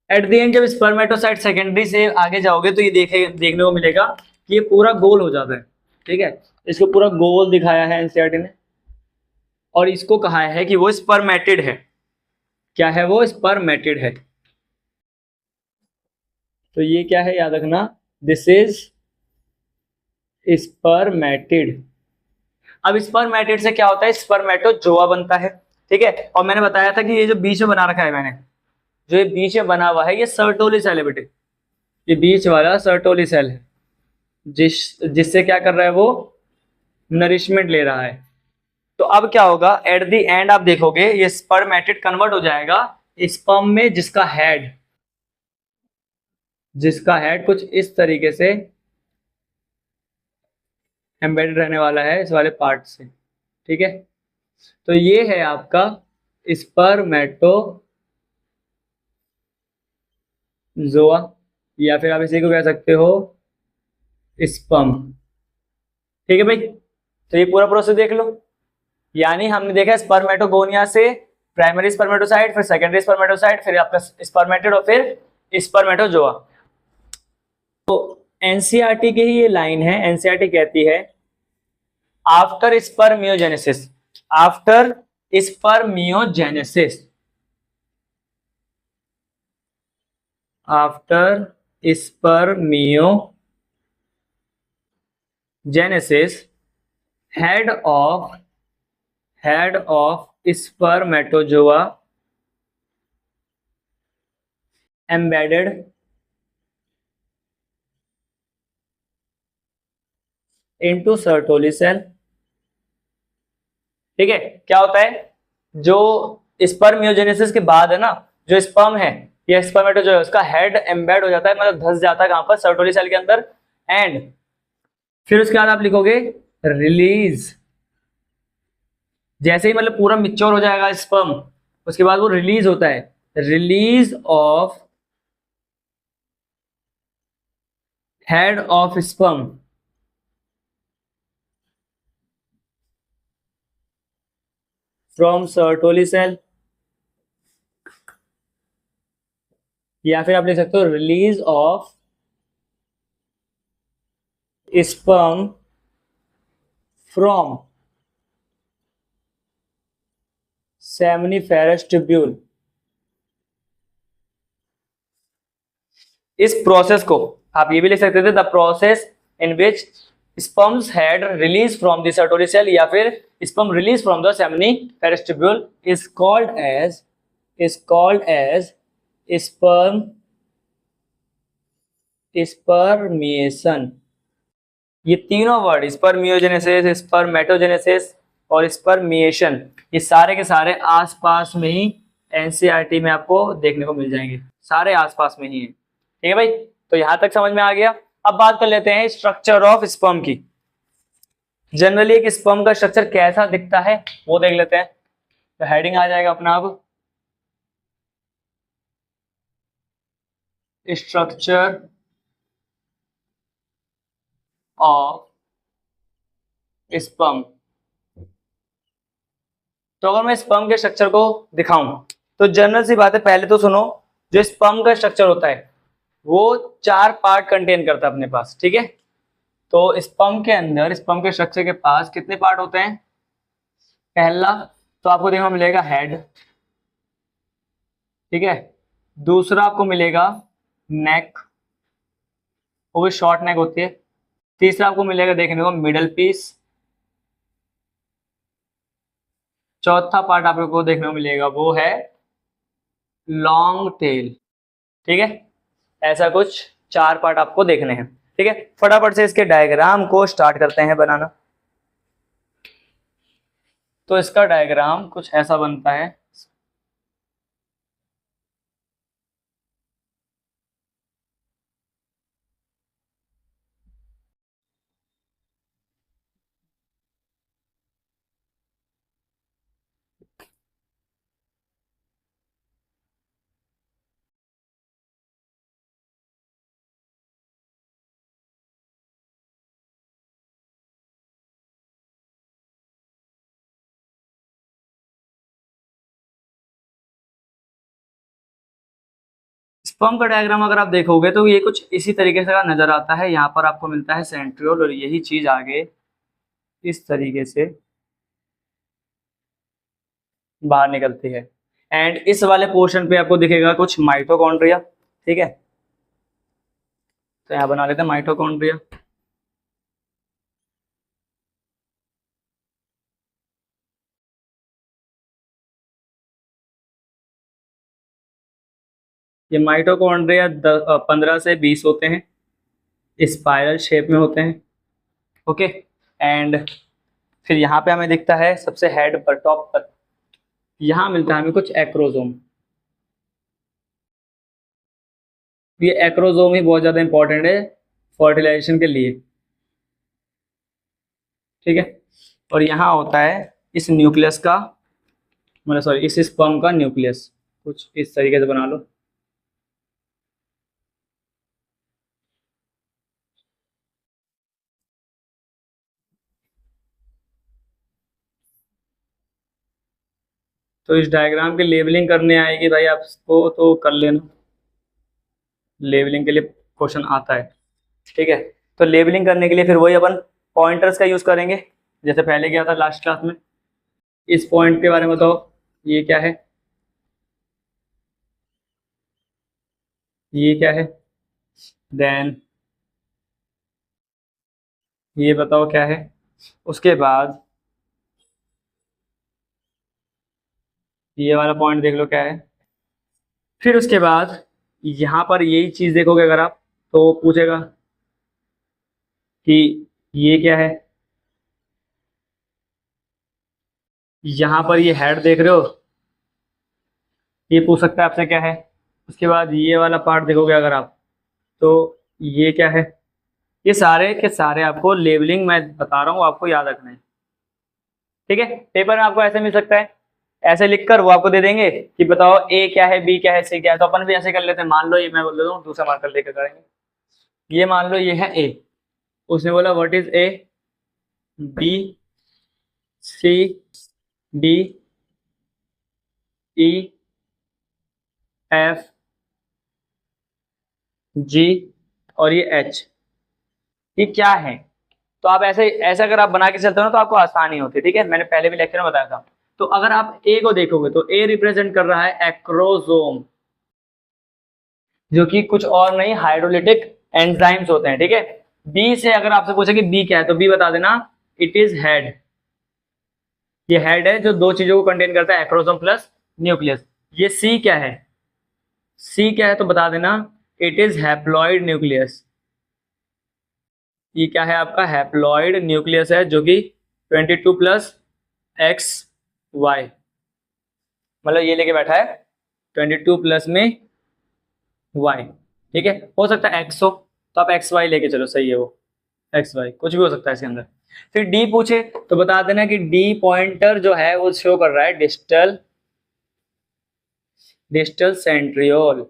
A: एट द एंड जब स्पर्मेटोसाइट सेकेंडरी से आगे जाओगे तो ये देखने को मिलेगा कि ये पूरा गोल हो जाता है। ठीक है, इसको पूरा गोल दिखाया है एनसीईआरटी ने, और इसको कहा है कि वो स्पर्मेटिड है। क्या है वो? स्पर्मेटिड है। तो ये क्या है याद रखना, दिस इज स्पर्मेटिड। अब स्पर्मेटिड से क्या होता है? स्पर्मेटोजोआ बनता है। ठीक है, और मैंने बताया था कि ये जो बीच में बना रखा है मैंने, जो ये बीच में बना हुआ है, ये सर्टोली सेल है बेटे। ये बीच वाला सर्टोली सेल है, जिससे क्या कर रहा है वो? नरिशमेंट ले रहा है। तो अब क्या होगा, एट द एंड आप देखोगे ये स्पर्मेटिड कन्वर्ट हो जाएगा स्पर्म में, जिसका हेड कुछ इस तरीके से एम्बेडेड रहने वाला है इस वाले पार्ट से। ठीक है, तो ये है आपका स्पर्मेटोजोआ, या फिर आप इसी को कह सकते हो स्पर्म। ठीक है भाई, तो ये पूरा प्रोसेस देख लो। यानी हमने देखा स्पर्मेटोगोनिया से प्राइमरी स्पर्मेटोसाइट, फिर सेकेंडरी स्पर्मेटोसाइट, फिर आपका स्पर्मेटिड, और फिर स्पर्मेटोजोआ। तो एनसीईआरटी की ही ये लाइन है। एनसीईआरटी कहती है after spermiogenesis, after spermiogenesis, after spermiogenesis head of spermatozoa embedded into Sertoli cell। ठीक है, क्या होता है? जो स्पर्मियोजेनेसिस के बाद है ना, जो स्पर्म है या स्पर्मेटोजोआ, उसका हेड एम्बेड हो जाता है, मतलब धस जाता है कहां पर? सर्टोली सेल के अंदर। एंड फिर उसके बाद आप लिखोगे रिलीज। जैसे ही मतलब पूरा मिच्योर हो जाएगा स्पर्म, उसके बाद वो रिलीज होता है, release of head of sperm from Sertoli cell, या फिर आप लिख सकते हो release of sperm from seminiferous tubule. इस प्रोसेस को आप ये भी लिख सकते थे, the process in which sperms head release from the Sertoli cell, या फिर sperm release from the seminiferous tubule is called as sperm spermiation. ये तीनों वर्ड, स्पर्मियोजेनेसिस, स्पर्मेटोजेनेसिस और स्पर्मिएशन, ये सारे के सारे आसपास में ही एनसीईआरटी में आपको देखने को मिल जाएंगे, सारे आसपास में ही है। ठीक है भाई, तो यहां तक समझ में आ गया। अब बात कर लेते हैं स्ट्रक्चर ऑफ स्पर्म की। जनरली एक स्पर्म का स्ट्रक्चर कैसा दिखता है वो देख लेते हैं। तो हेडिंग आ जाएगा अपना अब, स्ट्रक्चर ऑफ स्पर्म। तो अगर मैं स्पर्म के स्ट्रक्चर को दिखाऊं तो जनरल सी बात है, पहले तो सुनो, जो स्पर्म का स्ट्रक्चर होता है वो 4 पार्ट कंटेन करता है अपने पास। ठीक है, तो स्पर्म के अंदर, स्पर्म के स्ट्रक्चर के पास कितने पार्ट होते हैं? पहला तो आपको देखने को मिलेगा हेड। ठीक है, दूसरा आपको मिलेगा नेक, वो भी शॉर्ट नेक होती है। तीसरा आपको मिलेगा देखने को मिडल पीस। चौथा पार्ट आपको देखने को मिलेगा वो है लॉन्ग टेल। ठीक है, ऐसा कुछ 4 पार्ट आपको देखने हैं। ठीक है, फटाफट से इसके डायग्राम को स्टार्ट करते हैं बनाना। तो इसका डायग्राम कुछ ऐसा बनता है। स्पर्म का डायग्राम अगर आप देखोगे तो ये कुछ इसी तरीके से नजर आता है। यहाँ पर आपको मिलता है सेंट्रियोल और यही चीज आगे इस तरीके से बाहर निकलती है। एंड इस वाले पोर्शन पे आपको दिखेगा कुछ माइटोकॉन्ड्रिया। ठीक है, तो यहाँ बना लेते हैं माइटोकॉन्ड्रिया। ये माइटोकॉन्ड्रिया 15 से 20 होते हैं, स्पाइरल शेप में होते हैं। ओके, एंड फिर यहाँ पे हमें दिखता है सबसे हेड पर टॉप पर, यहाँ मिलता है हमें कुछ एक्रोजोम। ये एक्रोजोम ही बहुत ज़्यादा इंपॉर्टेंट है फर्टिलाइजेशन के लिए। ठीक है, और यहाँ होता है इस न्यूक्लियस का, मतलब सॉरी इस स्पर्म का न्यूक्लियस कुछ इस तरीके से बना लो। तो इस डायग्राम की लेबलिंग करने आएगी भाई आपको, तो कर लेना, लेबलिंग के लिए क्वेश्चन आता है। ठीक है, तो लेबलिंग करने के लिए फिर वही अपन पॉइंटर्स का यूज करेंगे जैसे पहले किया था लास्ट क्लास में। इस पॉइंट के बारे में बताओ, ये क्या है, ये क्या है, देन ये बताओ क्या है। उसके बाद ये वाला पॉइंट देख लो क्या है। फिर उसके बाद यहाँ पर यही चीज देखोगे अगर आप, तो पूछेगा कि ये क्या है। यहाँ पर ये हेड देख रहे हो, ये पूछ सकता है आपसे क्या है। उसके बाद ये वाला पार्ट देखोगे अगर आप, तो ये क्या है। ये सारे के सारे आपको लेबलिंग मैं बता रहा हूँ, आपको याद रखना है। ठीक है, पेपर में आपको ऐसे मिल सकता है, ऐसे लिखकर वो आपको दे देंगे कि बताओ ए क्या है, बी क्या है, सी क्या है। तो अपन भी ऐसे कर लेते हैं, मान लो ये मैं बोल देता हूँ, दूसरा मार्कर लेकर करेंगे। ये मान लो ये है ए, उसने बोला what is A, B, C, D, E, F, G और ये एच, ये क्या है। तो आप ऐसे ऐसे अगर आप बना के चलते हो ना तो आपको आसानी होती है। ठीक है, मैंने पहले भी लेक्चर में बताया था। तो अगर आप ए को देखोगे तो ए रिप्रेजेंट कर रहा है एक्रोजोम, जो कि कुछ और नहीं हाइड्रोलिटिक एंजाइम्स होते हैं। ठीक है, बी से अगर आपसे पूछे कि बी क्या है तो बी बता देना इट इज हेड। ये हेड है जो दो चीजों को कंटेन करता है, एक्रोसोम प्लस न्यूक्लियस। ये सी क्या है, सी क्या है तो बता देना इट इज हैप्लॉइड न्यूक्लियस। ये क्या है आपका हैप्लॉइड न्यूक्लियस है, जो कि 22 प्लस एक्स वाई, मतलब ये लेके बैठा है 22 प्लस में वाई। ठीक है, हो सकता है एक्स हो तो आप एक्स वाई लेके चलो, सही है वो एक्स वाई कुछ भी हो सकता है इसके अंदर। फिर डी पूछे तो बता देना कि डी पॉइंटर जो है वो शो कर रहा है डिस्टल, डिस्टल सेंट्रियोल,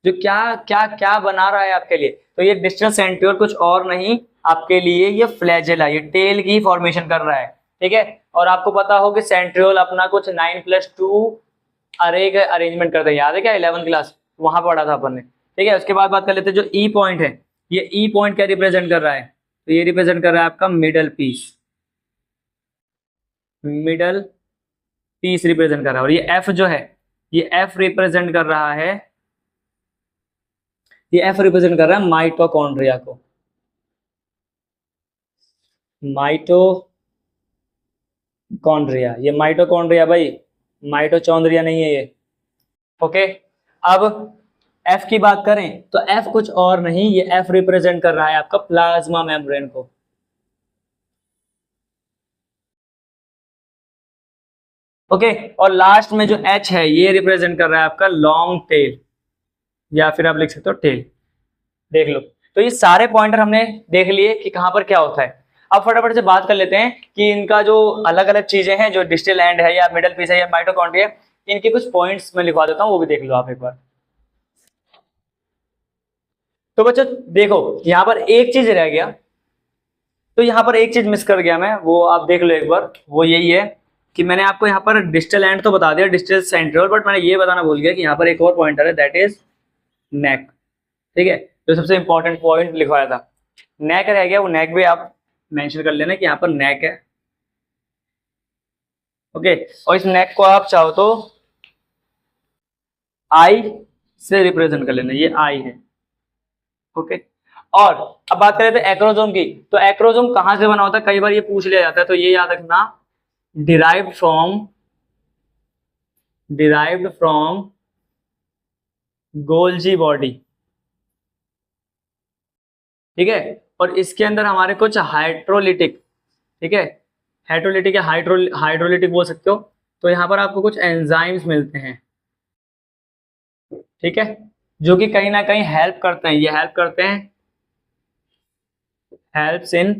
A: जो क्या क्या क्या बना रहा है आपके लिए। तो ये डिस्टल सेंट्रियोल कुछ और नहीं आपके लिए, ये फ्लैजेला, ये टेल की फॉर्मेशन कर रहा है। ठीक है, और आपको पता हो कि सेंट्रियोल अपना कुछ 9+2 अरे का अरेंजमेंट करते हैं, याद है क्या 11th क्लास वहां पढ़ा था अपन ने। ठीक है, उसके बाद बात कर लेते हैं जो ई पॉइंट है। ये ई पॉइंट क्या रिप्रेजेंट कर रहा है, तो ये रिप्रेजेंट कर रहा है आपका middle piece, middle piece represent कर रहा है। और ये एफ जो है, ये एफ रिप्रेजेंट कर रहा है, ये एफ रिप्रेजेंट कर रहा है माइटोकॉन्ड्रिया को, माइटोकॉन्ड्रिया। ये माइटोकॉन्ड्रिया भाई, माइटोचॉन्ड्रिया नहीं है ये। ओके, अब एफ की बात करें तो एफ कुछ और नहीं, ये एफ रिप्रेजेंट कर रहा है आपका प्लाज्मा मेम्ब्रेन को। ओके, और लास्ट में जो एच है ये रिप्रेजेंट कर रहा है आपका लॉन्ग टेल, या फिर आप लिख सकते हो टेल। देख लो, तो ये सारे पॉइंटर हमने देख लिए कि कहां पर क्या होता है। अब फटाफट से बात कर लेते हैं कि इनका जो अलग अलग चीजें हैं, जो डिस्टल एंड है या मिडल पीस है या माइटोकॉन्ड्रिया, इनके कुछ पॉइंट्स मैं लिखवा देता हूं, वो भी देख लो आप एक बार। तो बच्चों देखो, यहां पर एक चीज रह गया, तो यहां पर एक चीज मिस कर गया मैं, वो आप देख लो एक बार, वो यही है कि मैंने आपको यहाँ पर डिस्टल एंड तो बता दिया, डिस्टल सेंट्रियोल, बट मैंने ये बताना भूल गया कि यहाँ पर एक और पॉइंटर है, दैट इज नेक। ठीक है, जो सबसे इंपॉर्टेंट पॉइंट लिखवाया था नेक रह गया, वो नेक भी आप मेंशन कर लेना कि यहाँ पर नेक है। ओके, और इस नेक को आप चाहो तो आई से रिप्रेजेंट कर लेना, ये आई है। ओके, और अब बात करें तो एक्रोजोम की, तो एक्रोजोम कहां से बना होता है, कई बार ये पूछ लिया जाता है, तो ये याद रखना, डिराइव्ड फ्रॉम गोल्जी बॉडी। ठीक है, और इसके अंदर हमारे कुछ हाइड्रोलिटिक, ठीक है, हाइड्रोलिटिक या हाइड्रोलिटिक बोल सकते हो, तो यहाँ पर आपको कुछ एंजाइम्स मिलते हैं। ठीक है, जो कि कहीं ना कहीं हेल्प करते हैं, ये हेल्प करते हैं, हेल्प्स इन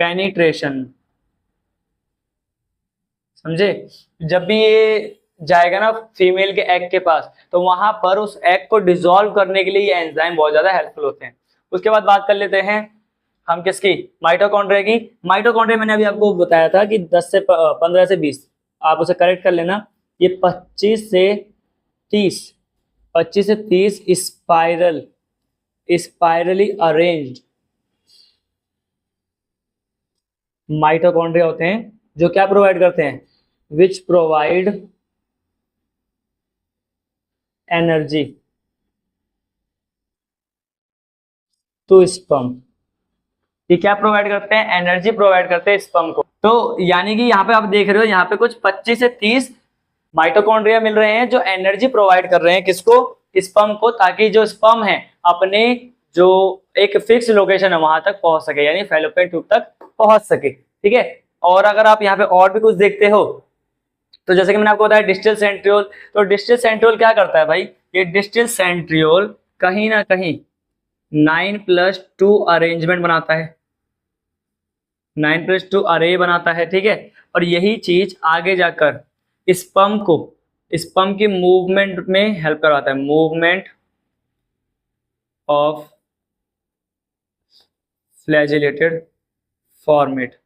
A: पेनिट्रेशन। समझे, जब भी ये जाएगा ना फीमेल के एग के पास, तो वहां पर उस एग को डिसॉल्व करने के लिए ये एंजाइम बहुत ज्यादा हेल्पफुल होते हैं। उसके बाद बात कर लेते हैं हम किसकी, माइटोकॉन्ड्रिया की। माइटोकॉन्ड्रिया मैंने अभी आपको बताया था कि 10 से 15 से 20, आप उसे करेक्ट कर लेना, ये 25 से 30 स्पाइरली अरेंज्ड माइटोकॉन्ड्रिया होते हैं, जो क्या प्रोवाइड करते हैं, which provide energy to sperm. ये क्या प्रोवाइड करते हैं, एनर्जी प्रोवाइड करते हैं स्पर्म को। तो यानी कि यहाँ पे आप देख रहे हो, यहाँ पे कुछ 25 से 30 माइटोकॉन्ड्रिया मिल रहे हैं जो एनर्जी प्रोवाइड कर रहे हैं किसको, स्पर्म को, ताकि जो स्पर्म है अपने जो एक फिक्स लोकेशन है वहां तक पहुंच सके, यानी फैलोपियन ट्यूब तक पहुंच सके। ठीक है, और अगर आप यहाँ पे और भी कुछ देखते हो, तो जैसे कि मैंने आपको बताया डिस्टल सेंट्रियोल, तो डिस्टल सेंट्रियोल क्या करता है भाई, ये डिस्टल सेंट्रियोल कहीं ना कहीं 9+2 अरेंजमेंट बनाता है, 9+2 अरे बनाता है। ठीक है, और यही चीज आगे जाकर स्पर्म की मूवमेंट में हेल्प करवाता है, मूवमेंट ऑफ फ्लैजिलेटेड फॉर्मेट।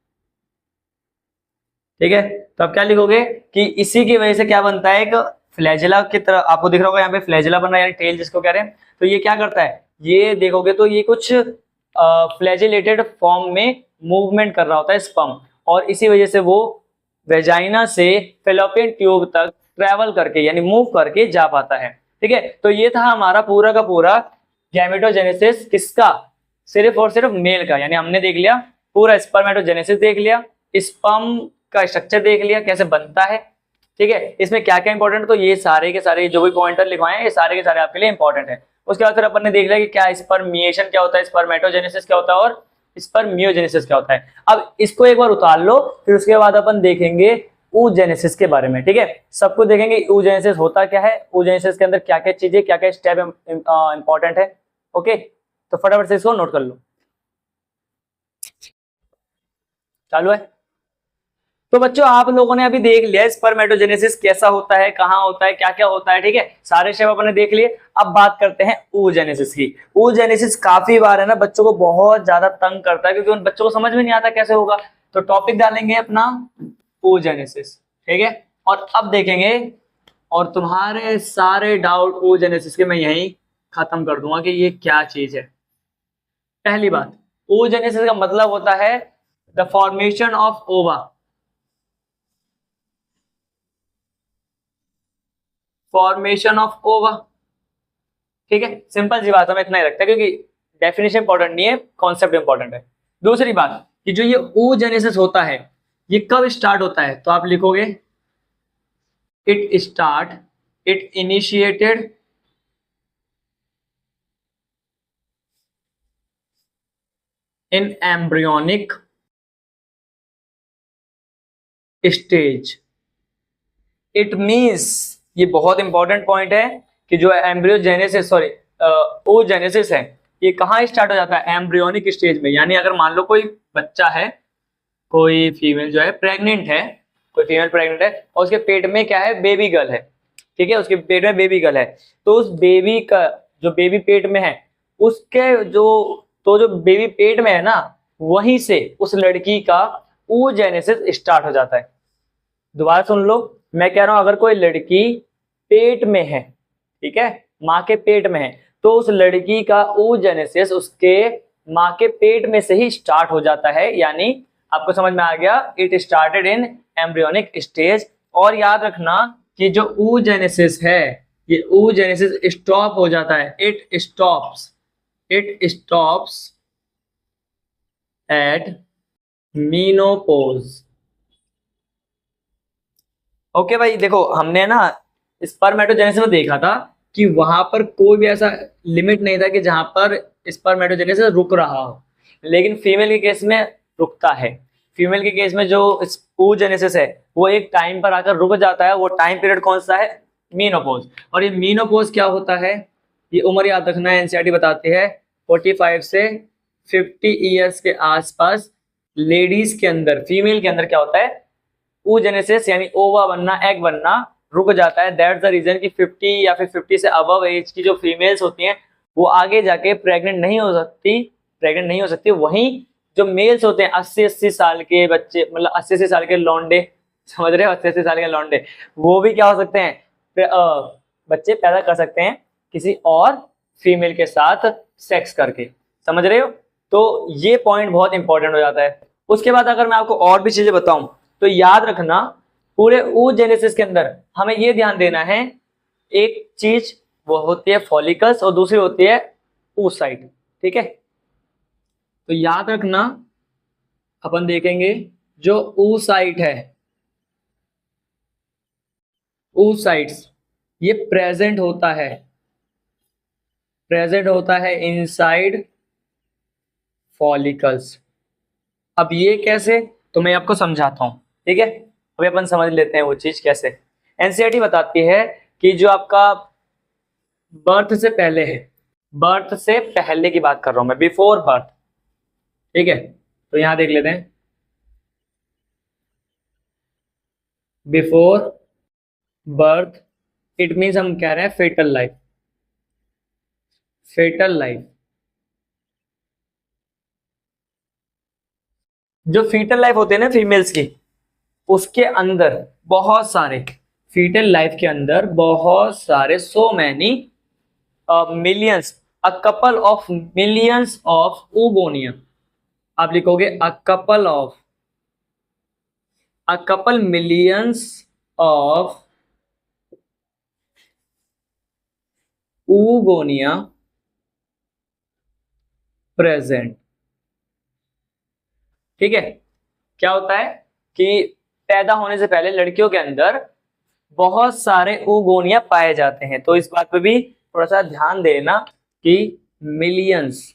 A: ठीक है, तो आप क्या लिखोगे कि इसी की वजह से क्या बनता है, एक फ्लैजिला की तरह आपको दिख रहा होगा यहाँ पे फ्लैजिला बन रहा है, यानी टेल जिसको कह रहे हैं। तो ये क्या करता है, ये देखोगे तो ये कुछ फ्लैजिलेटेड फॉर्म में मूवमेंट कर रहा होता है स्पर्म, और इसी वजह से वो वेजाइना से फेलोपियन ट्यूब तक ट्रेवल करके यानी मूव करके जा पाता है। ठीक है, तो ये था हमारा पूरा का पूरा गैमेटोजेनेसिस, किसका, सिर्फ और सिर्फ मेल का, यानी हमने देख लिया पूरा स्पर्मेटोजेनेसिस देख लिया, स्पर्म का स्ट्रक्चर देख लिया कैसे बनता है। ठीक है, इसमें क्या क्या इंपॉर्टेंट, तो ये सारे के सारे जो भी पॉइंटर लिखवाए हैं ये सारे के सारे आपके लिए इंपॉर्टेंट है। उसके बाद फिर अपन ने देख लिया कि क्या स्पर्मिएशन क्या होता है, स्पर्मेटोजेनेसिस क्या होता है, और स्पर्मियोजेनेसिस क्या होता है। अब इसको एक बार उतार लो, फिर उसके बाद अपन देखेंगे oogenesis के बारे में। ठीक है, सब कुछ देखेंगे oogenesis होता क्या है, oogenesis के अंदर क्या क्या चीजें, क्या क्या स्टेप इंपॉर्टेंट है। ओके, तो फटाफट से इसको नोट कर लो। चालू है, तो बच्चों आप लोगों ने अभी देख लिया स्पर्मेटोजेनेसिस कैसा होता है, कहाँ होता है, क्या क्या होता है। ठीक है, सारे स्टेप अपन ने देख लिए। अब बात करते हैं oogenesis की। oogenesis काफी बार है ना बच्चों को बहुत ज्यादा तंग करता है, क्योंकि उन बच्चों को समझ में नहीं आता कैसे होगा। तो टॉपिक डालेंगे अपना oogenesis। ठीक है, और अब देखेंगे, और तुम्हारे सारे डाउट oogenesis के मैं यही खत्म कर दूंगा कि ये क्या चीज है। पहली बात, oogenesis का मतलब होता है द फॉर्मेशन ऑफ ओवा, फॉर्मेशन ऑफ ओवा। ठीक है, सिंपल सी बात, हमें इतना ही रखता है क्योंकि डेफिनेशन इंपॉर्टेंट नहीं है, कॉन्सेप्ट इंपॉर्टेंट है। दूसरी बात कि जो ये oogenesis होता है ये कब स्टार्ट होता है, तो आप लिखोगे it initiated in embryonic stage. It means, ये बहुत इंपॉर्टेंट पॉइंट है कि जो एम्ब्रियोजेनेसिस oogenesis है ये कहाँ स्टार्ट हो जाता है, एम्ब्रियोनिक स्टेज में। यानी अगर मान लो कोई बच्चा है, कोई फीमेल जो है प्रेग्नेंट है, कोई फीमेल प्रेग्नेंट है और उसके पेट में क्या है, बेबी गर्ल है। ठीक है, उसके पेट में बेबी गर्ल है, तो उस बेबी का जो बेबी पेट में है उसके जो बेबी पेट में है ना, वहीं से उस लड़की का oogenesis स्टार्ट हो जाता है। दोबारा सुन लो, मैं कह रहा हूं अगर कोई लड़की पेट में है, ठीक है, माँ के पेट में है, तो उस लड़की का oogenesis उसके माँ के पेट में से ही स्टार्ट हो जाता है, यानी आपको समझ में आ गया, it started in embryonic stage. और याद रखना कि जो oogenesis है, ये oogenesis स्टॉप हो जाता है, it stops at menopause. Okay भाई, देखो हमने ना स्पर्मेटोजेनेसिस में देखा था कि वहां पर कोई भी ऐसा लिमिट नहीं था कि जहां पर स्पर्मेटोजेनेसिस रुक रहा हो, लेकिन फीमेल के केस में रुकता है। फीमेल के केस में जो oogenesis है वो एक टाइम पर आकर रुक जाता है। वो टाइम पीरियड कौन सा है? मीनोपोज। और ये मीनोपोज क्या होता है? ये उम्र याद रखना है, एनसीईआरटी बताती है 45 से 50 ईयर्स के आसपास लेडीज के अंदर, फीमेल के अंदर क्या होता है? oogenesis यानी ओवा बनना, एग बनना रुक जाता है। दैट्स द रीजन कि 50 या फिर 50 से अबव एज की जो फीमेल्स होती हैं वो आगे जाके प्रेग्नेंट नहीं हो सकती। वहीं जो मेल्स होते हैं 80-80 साल के बच्चे, मतलब 80-80 साल के लौंडे, समझ रहे हो, 80-80 साल के लौंडे, वो भी क्या हो सकते हैं? बच्चे पैदा कर सकते हैं किसी और फीमेल के साथ सेक्स करके, समझ रहे हो? तो ये पॉइंट बहुत इंपॉर्टेंट हो जाता है। उसके बाद अगर मैं आपको और भी चीजें बताऊं तो याद रखना, पूरे oogenesis के अंदर हमें ये ध्यान देना है, एक चीज वो होती है फॉलिकल्स और दूसरी होती है oocyte, ठीक है? तो याद रखना, अपन देखेंगे जो oocyte है, oocytes, ये प्रेजेंट होता है इनसाइड फॉलिकल्स। अब ये कैसे, तो मैं आपको समझाता हूं, ठीक है? अभी अपन समझ लेते हैं वो चीज कैसे। एनसीईआरटी बताती है कि जो आपका बर्थ से पहले है, बर्थ से पहले की बात कर रहा हूं मैं, बिफोर बर्थ, ठीक है? तो यहां देख लेते हैं, बिफोर बर्थ, इट मीन्स हम कह रहे हैं फेटल लाइफ, फेटल लाइफ। जो फीटल लाइफ होते हैं ना फीमेल्स की, उसके अंदर बहुत सारे, फीटल लाइफ के अंदर बहुत सारे, so many millions, a couple of millions of oogonia, आप लिखोगे a couple millions of oogonia present, ठीक है? क्या होता है कि पैदा होने से पहले लड़कियों के अंदर बहुत सारे oogonia पाए जाते हैं। तो इस बात पे भी थोड़ा सा ध्यान देना कि मिलियंस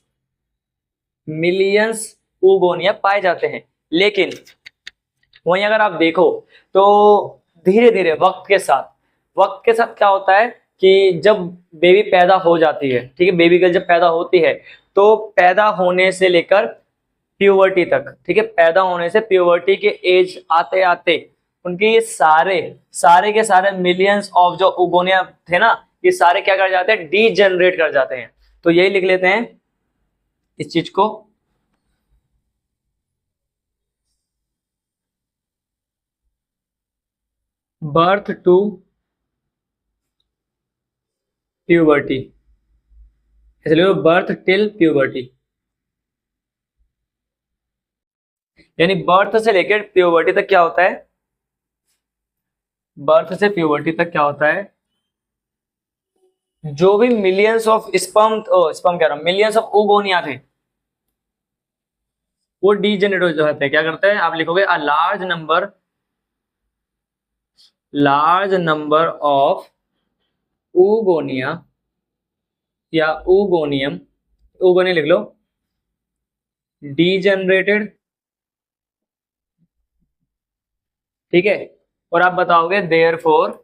A: मिलियंस oogonia पाए जाते हैं। लेकिन वहीं अगर आप देखो तो धीरे धीरे वक्त के साथ क्या होता है कि जब बेबी पैदा हो जाती है, ठीक है, बेबी गर्ल जब पैदा होती है, तो पैदा होने से लेकर प्यूबर्टी तक, ठीक है, पैदा होने से प्यूबर्टी के एज आते आते उनके ये सारे सारे के सारे मिलियंस ऑफ जो oogonia थे ना, ये सारे क्या कर जाते हैं? डीजेनरेट कर जाते हैं। तो यही लिख लेते हैं इस चीज को, बर्थ टू प्यूबर्टी, इसलिए बर्थ टिल प्यूबर्टी, यानी बर्थ से लेकर प्यूबर्टी तक क्या होता है? बर्थ से प्यूबर्टी तक क्या होता है? जो भी मिलियंस ऑफ स्पर्म कह रहा हूं, मिलियंस ऑफ oogonia थे, वो डीजेनरेट हो जाते हैं। क्या करते हैं? आप लिखोगे a large number of oogonia या oogonia लिख लो, डीजेनरेटेड, ठीक है? और आप बताओगे therefore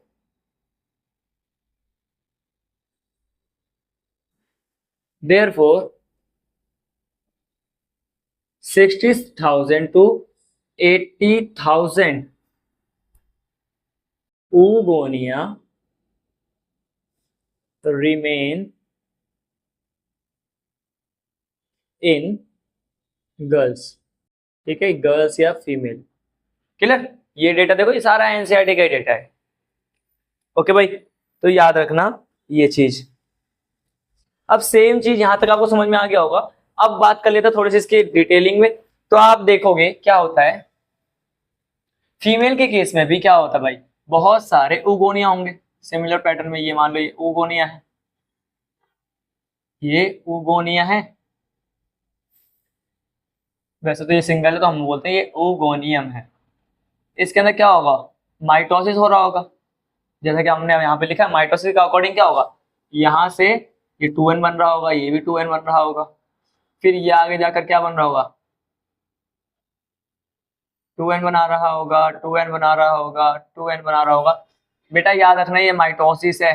A: 60,000 to 80,000 oogonia remain in girls, ठीक है, गर्ल्स या फीमेल। क्लियर, ये डेटा देखो, ये सारा एनसीईआरटी का ही डेटा है। ओके भाई, तो याद रखना ये चीज। अब सेम चीज यहां तक आपको समझ में आ गया होगा। अब बात कर लेते हैं थोड़ी सी इसकी डिटेलिंग में। तो आप देखोगे क्या होता है, फीमेल के केस में भी क्या होता है भाई, बहुत सारे उगोनिया होंगे सिमिलर पैटर्न में। ये मान लो ये उगोनिया है, ये उगोनिया है। वैसे तो ये सिंगल है तो हम बोलते हैं ये ओगोनियम है। इसके अंदर क्या होगा, माइटोसिस हो रहा होगा, जैसा कि हमने यहाँ पे लिखा है। माइटोसिस के अकॉर्डिंग क्या होगा, यहाँ से ये 2n बन रहा होगा, ये भी 2n बन रहा होगा, फिर ये आगे जाकर क्या बन रहा होगा, 2n बना रहा होगा, 2n बना रहा होगा, 2n बना रहा होगा। बेटा याद रखना ये माइटोसिस है।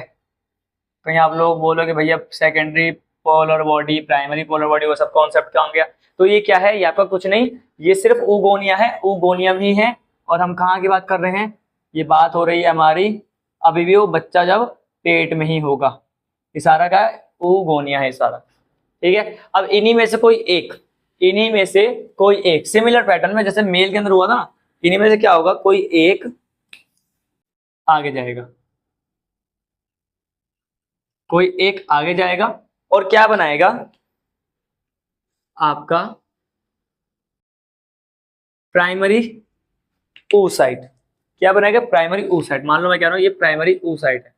A: कहीं आप लोग बोलोगे भैया secondary polar body, primary polar body, वो सब कॉन्सेप्ट क्या होंगे। तो ये क्या है, ये आपका कुछ नहीं, ये सिर्फ उगोनिया है, उगोनियम ही है। और हम कहाँ की बात कर रहे हैं, ये बात हो रही है हमारी अभी भी वो बच्चा जब पेट में ही होगा। ये सारा क्या है, उगोनिया है सारा। ठीक है, अब इन्हीं में से कोई एक, इन्हीं में से कोई एक सिमिलर पैटर्न में जैसे मेल के अंदर हुआ था ना, इन्हीं में से क्या होगा, कोई एक आगे जाएगा, कोई एक आगे जाएगा और क्या बनाएगा, आपका प्राइमरी oocyte। क्या बनाएगा, प्राइमरी oocyte। मान लो मैं कह रहा हूं ये प्राइमरी oocyte है,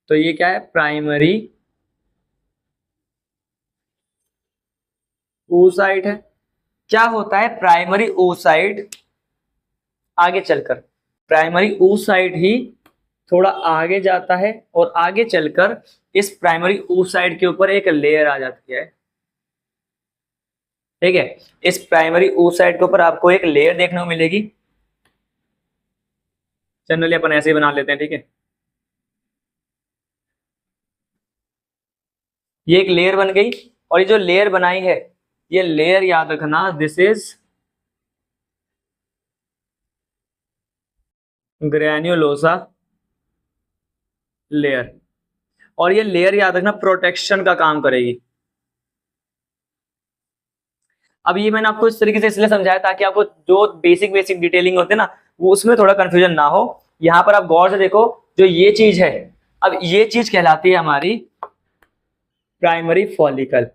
A: तो ये क्या है, प्राइमरी oocyte है। क्या होता है प्राइमरी oocyte, आगे चलकर प्राइमरी oocyte ही थोड़ा आगे जाता है और आगे चलकर इस प्राइमरी oocyte के ऊपर एक लेयर आ जाती है। ठीक है, इस प्राइमरी oocyte के ऊपर आपको एक लेयर देखने को मिलेगी। जनरली अपन ऐसे ही बना लेते हैं, ठीक है। ये एक लेयर बन गई और ये जो लेयर बनाई है, ये लेयर याद रखना, दिस इज ग्रेन्युलोसा लेयर। और ये लेयर याद रखना प्रोटेक्शन का काम करेगी। अब ये मैंने आपको इस तरीके से इसलिए समझाया ताकि आपको जो बेसिक बेसिक डिटेलिंग होते हैं ना, वो उसमें थोड़ा कंफ्यूजन ना हो। यहां पर आप गौर से देखो, जो ये चीज है, अब ये चीज कहलाती है हमारी प्राइमरी फॉलिकल।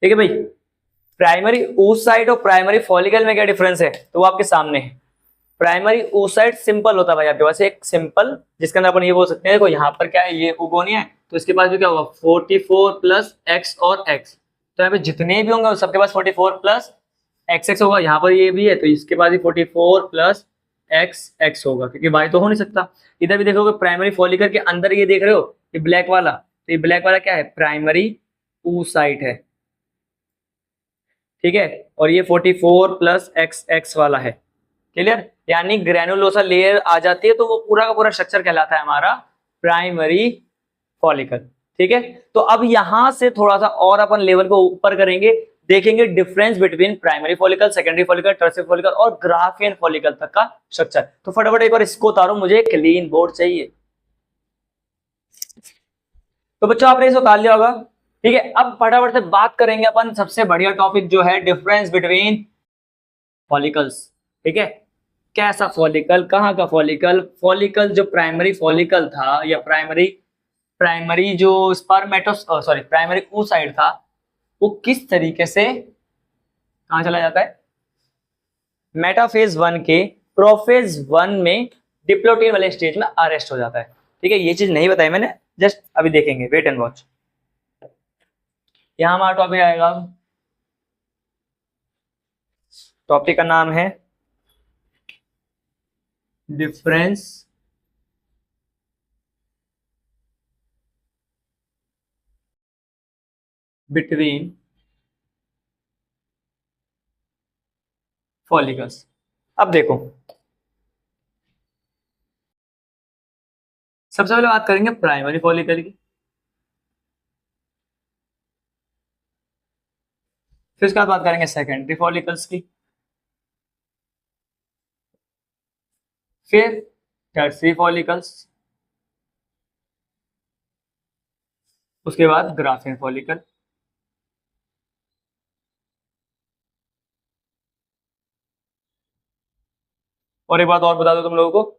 A: ठीक है भाई, प्राइमरी oocyte और प्राइमरी फॉलिकल में क्या डिफरेंस है, तो वो आपके सामने है। प्राइमरी oocyte सिंपल होता है भाई आपके पास, एक सिंपल, जिसके अंदर अपन ये बोल सकते हैं, देखो यहाँ पर क्या है, ये उगोनिया है, तो इसके पास भी क्या होगा, 44 प्लस एक्स और एक्स। तो यहाँ पे जितने भी होंगे सबके पास 44 प्लस एक्स एक्स होगा। यहाँ पर ये भी है तो इसके पास भी 44 प्लस एक्स एक्स होगा, क्योंकि वाई तो हो नहीं सकता। इधर भी देखोगे प्राइमरी फॉलिकल के अंदर ये देख रहे हो, ये ब्लैक वाला, तो ये ब्लैक वाला क्या है, प्राइमरी oocyte है। ठीक है, और ये 44 प्लस एक्स एक्स वाला है। क्लियर, यानी ग्रेनुलोसा लेयर आ जाती है तो वो पूरा का पूरा स्ट्रक्चर कहलाता है हमारा प्राइमरी फॉलिकल। ठीक है, तो अब यहां से थोड़ा सा और अपन लेवल को ऊपर करेंगे, देखेंगे difference between primary follicle, secondary follicle, tertiary follicle और ग्राफियन फॉलिकल तक का स्ट्रक्चर। तो फटाफट एक बार इसको उतारो, मुझे क्लीन बोर्ड चाहिए। तो बच्चों आपने इसे उतार लिया होगा। ठीक है, अब फटाफट से बात करेंगे अपन सबसे बढ़िया टॉपिक जो है डिफरेंस बिटवीन फॉलिकल्स। ठीक है, कैसा फॉलिकल, कहाँ का फॉलिकल, फॉलिकल जो प्राइमरी फॉलिकल था या प्राइमरी प्राइमरी जो स्पर्मेटोस सॉरी प्राइमरी oocyte था, वो किस तरीके से कहाँ चला जाता है, मेटाफेज 1 के प्रोफेज 1 में डिप्लोटिन वाले स्टेज में अरेस्ट हो जाता है। ठीक है, ये चीज नहीं बताई मैंने, जस्ट अभी देखेंगे, वेट एंड वॉच। यहां हमारा टॉपिक आएगा, टॉपिक का नाम है डिफरेंस बिटवीन फॉलिकल्स। अब देखो, सबसे पहले बात करेंगे प्राइमरी फॉलिकल की, फिर उसके बाद बात करेंगे सेकेंडरी फॉलिकल्स की, फिर टर्शियरी फॉलिकल्स, उसके बाद ग्राफियन फॉलिकल, और एक बात और बता दो तुम लोगों को,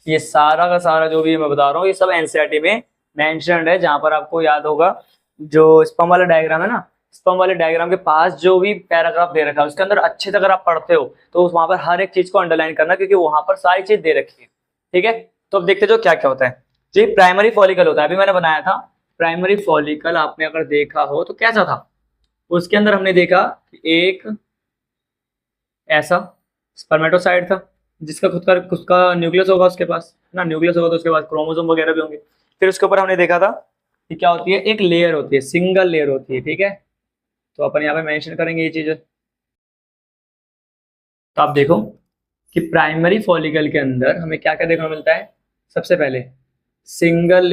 A: ये सारा का सारा जो भी मैं बता रहा हूँ ये सब एनसीईआरटी में मेंशन्ड है, जहां पर आपको याद होगा जो स्पम वाला डायग्राम है ना, स्पम वाले डायग्राम के पास जो भी पैराग्राफ दे रखा है उसके अंदर अच्छे से अगर आप पढ़ते हो तो वहां पर हर एक चीज को अंडरलाइन करना, क्योंकि वहां पर सारी चीज दे रखी है। ठीक है, तो अब देखते जो क्या क्या होता है। जी प्राइमरी फॉलिकल होता है, अभी मैंने बनाया था प्राइमरी फॉलिकल, आपने अगर देखा हो तो कैसा था, उसके अंदर हमने देखा कि एक ऐसा स्पर्मेटोसाइट था जिसका खुद का न्यूक्लियस होगा उसके पास, ना न्यूक्लियस होगा तो उसके पास क्रोमोसोम वगैरह भी होंगे। फिर उसके ऊपर हमने देखा था कि क्या होती है, एक लेयर होती है, सिंगल लेयर होती है। ठीक है, तो अपन यहाँ पे मेंशन करेंगे ये चीज। तो आप देखो कि प्राइमरी फॉलिकल के अंदर हमें क्या क्या देखने को मिलता है। सबसे पहले सिंगल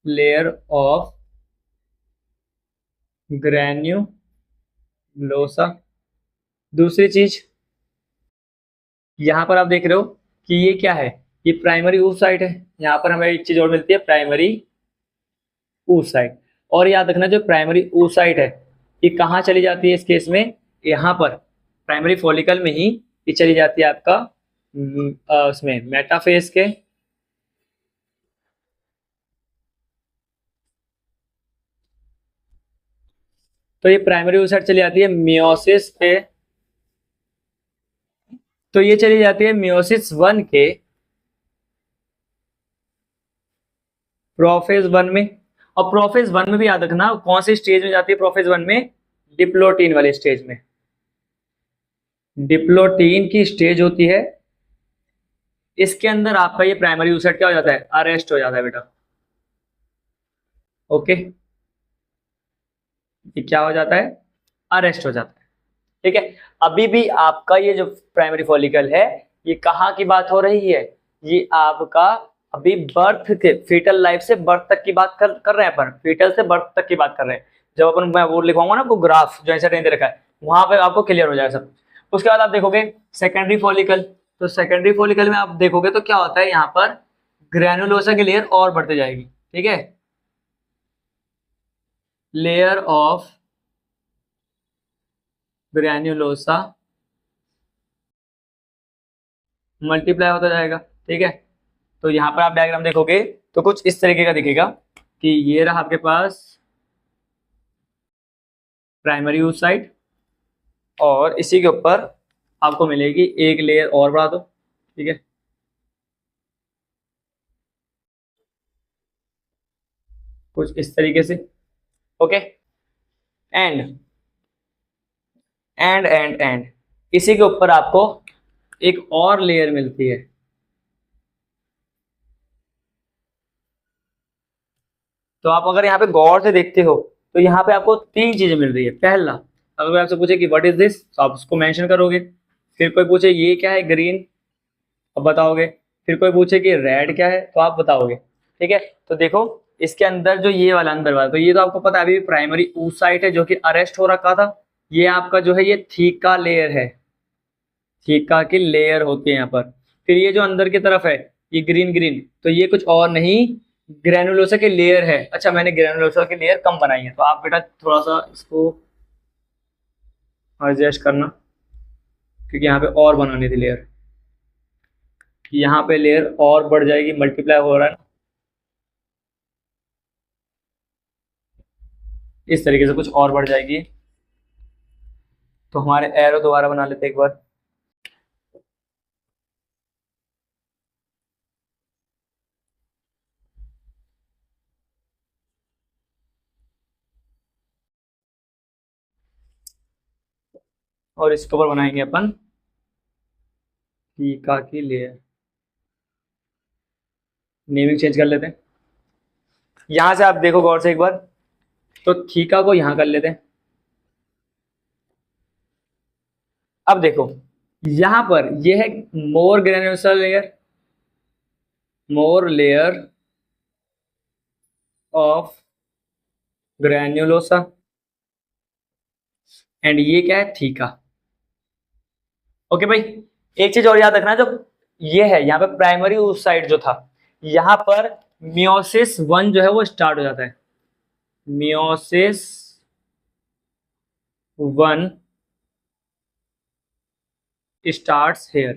A: लेयर ऑफ ग्रैन्युलोसा। दूसरी चीज यहां पर आप देख रहे हो कि ये क्या है, ये प्राइमरी oocyte है। यहाँ पर हमें एक चीज और मिलती है, प्राइमरी oocyte। और याद रखना जो प्राइमरी oocyte है ये कहाँ चली जाती है इस केस में, यहाँ पर प्राइमरी फॉलिकल में ही ये चली जाती है आपका उसमें मेटाफेज के तो ये प्राइमरी oocyte चली जाती है मियोसिस पे, तो ये चली जाती है मियोसिस 1 के प्रोफेज 1 में। और प्रोफेज 1 में भी याद रखना कौन सी स्टेज में जाती है, प्रोफेज 1 में डिप्लोटीन वाले स्टेज में, डिप्लोटीन की स्टेज होती है। इसके अंदर आपका ये प्राइमरी oocyte क्या हो जाता है, अरेस्ट हो जाता है बेटा। ओके, ये क्या हो जाता है, अरेस्ट हो जाता है। ठीक है, अभी भी आपका ये जो प्राइमरी फॉलिकल है ये कहाँ की बात हो रही है, ये आपका अभी बर्थ के फीटल लाइफ से बर्थ तक की बात कर रहे हैं अपन, फीटल से बर्थ तक की बात कर रहे हैं। जब अपन मैं वो लिखवाऊंगा ना आपको ग्राफ जो ऐसा दे रखा है वहां पे आपको क्लियर हो जाएगा सब। उसके बाद आप देखोगे सेकेंडरी फॉलिकल, तो सेकेंडरी फॉलिकल में आप देखोगे तो क्या होता है, यहाँ पर ग्रैनुलोसा की लेयर और बढ़ते जाएगी। ठीक है, लेयर ऑफ ग्रैन्युलोसा मल्टीप्लाई होता जाएगा। ठीक है, तो यहाँ पर आप डायग्राम देखोगे तो कुछ इस तरीके का दिखेगा कि ये रहा आपके पास प्राइमरी oocyte और इसी के ऊपर आपको मिलेगी एक लेयर और बढ़ा दो। ठीक है, कुछ इस तरीके से। ओके, एंड एंड इसी के ऊपर आपको एक और लेयर मिलती है। तो आप अगर यहाँ पे गौर से देखते हो तो यहाँ पे आपको तीन चीजें मिल रही है। पहला, अगर कोई आपसे पूछे कि व्हाट इज दिस तो आप उसको मेंशन करोगे। फिर कोई पूछे ये क्या है, ग्रीन, अब बताओगे। फिर कोई पूछे कि रेड क्या है तो आप बताओगे। ठीक है, तो देखो इसके अंदर जो ये वाला अंदर वाला, तो ये तो आपको पता है अभी प्राइमरी oocyte है जो कि अरेस्ट हो रखा था। ये आपका जो है ये थीका लेयर है, थीका की लेयर होती है यहाँ पर। फिर ये जो अंदर की तरफ है ये ग्रीन ग्रीन, तो ये कुछ और नहीं ग्रेनुलोसा की लेयर है। अच्छा, मैंने ग्रेनुलोसा की लेयर कम बनाई है तो आप बेटा थोड़ा सा इसको एडजस्ट करना, क्योंकि यहाँ पे और बनानी थी लेयर, यहाँ पे लेयर और बढ़ जाएगी, मल्टीप्लाई हो रहा है ना, इस तरीके से कुछ और बढ़ जाएगी। तो हमारे एरो दोबारा बना लेते एक बार। और इसके ऊपर बनाएंगे अपन टीका की लेयर, नेमिंग चेंज कर लेते हैं। यहां से आप देखो गौर से एक बार, तो थीका को यहां कर लेते हैं। अब देखो यहां पर ये है more granulosa layer, more layer of granulosa, and ये क्या है, थीका। ओके भाई, एक चीज और याद रखना, जो ये है यहाँ पे प्राइमरी oocyte जो था, यहाँ पर मियोसिस 1 जो है वो स्टार्ट हो जाता है, मियोसिस 1 स्टार्ट्स हेयर।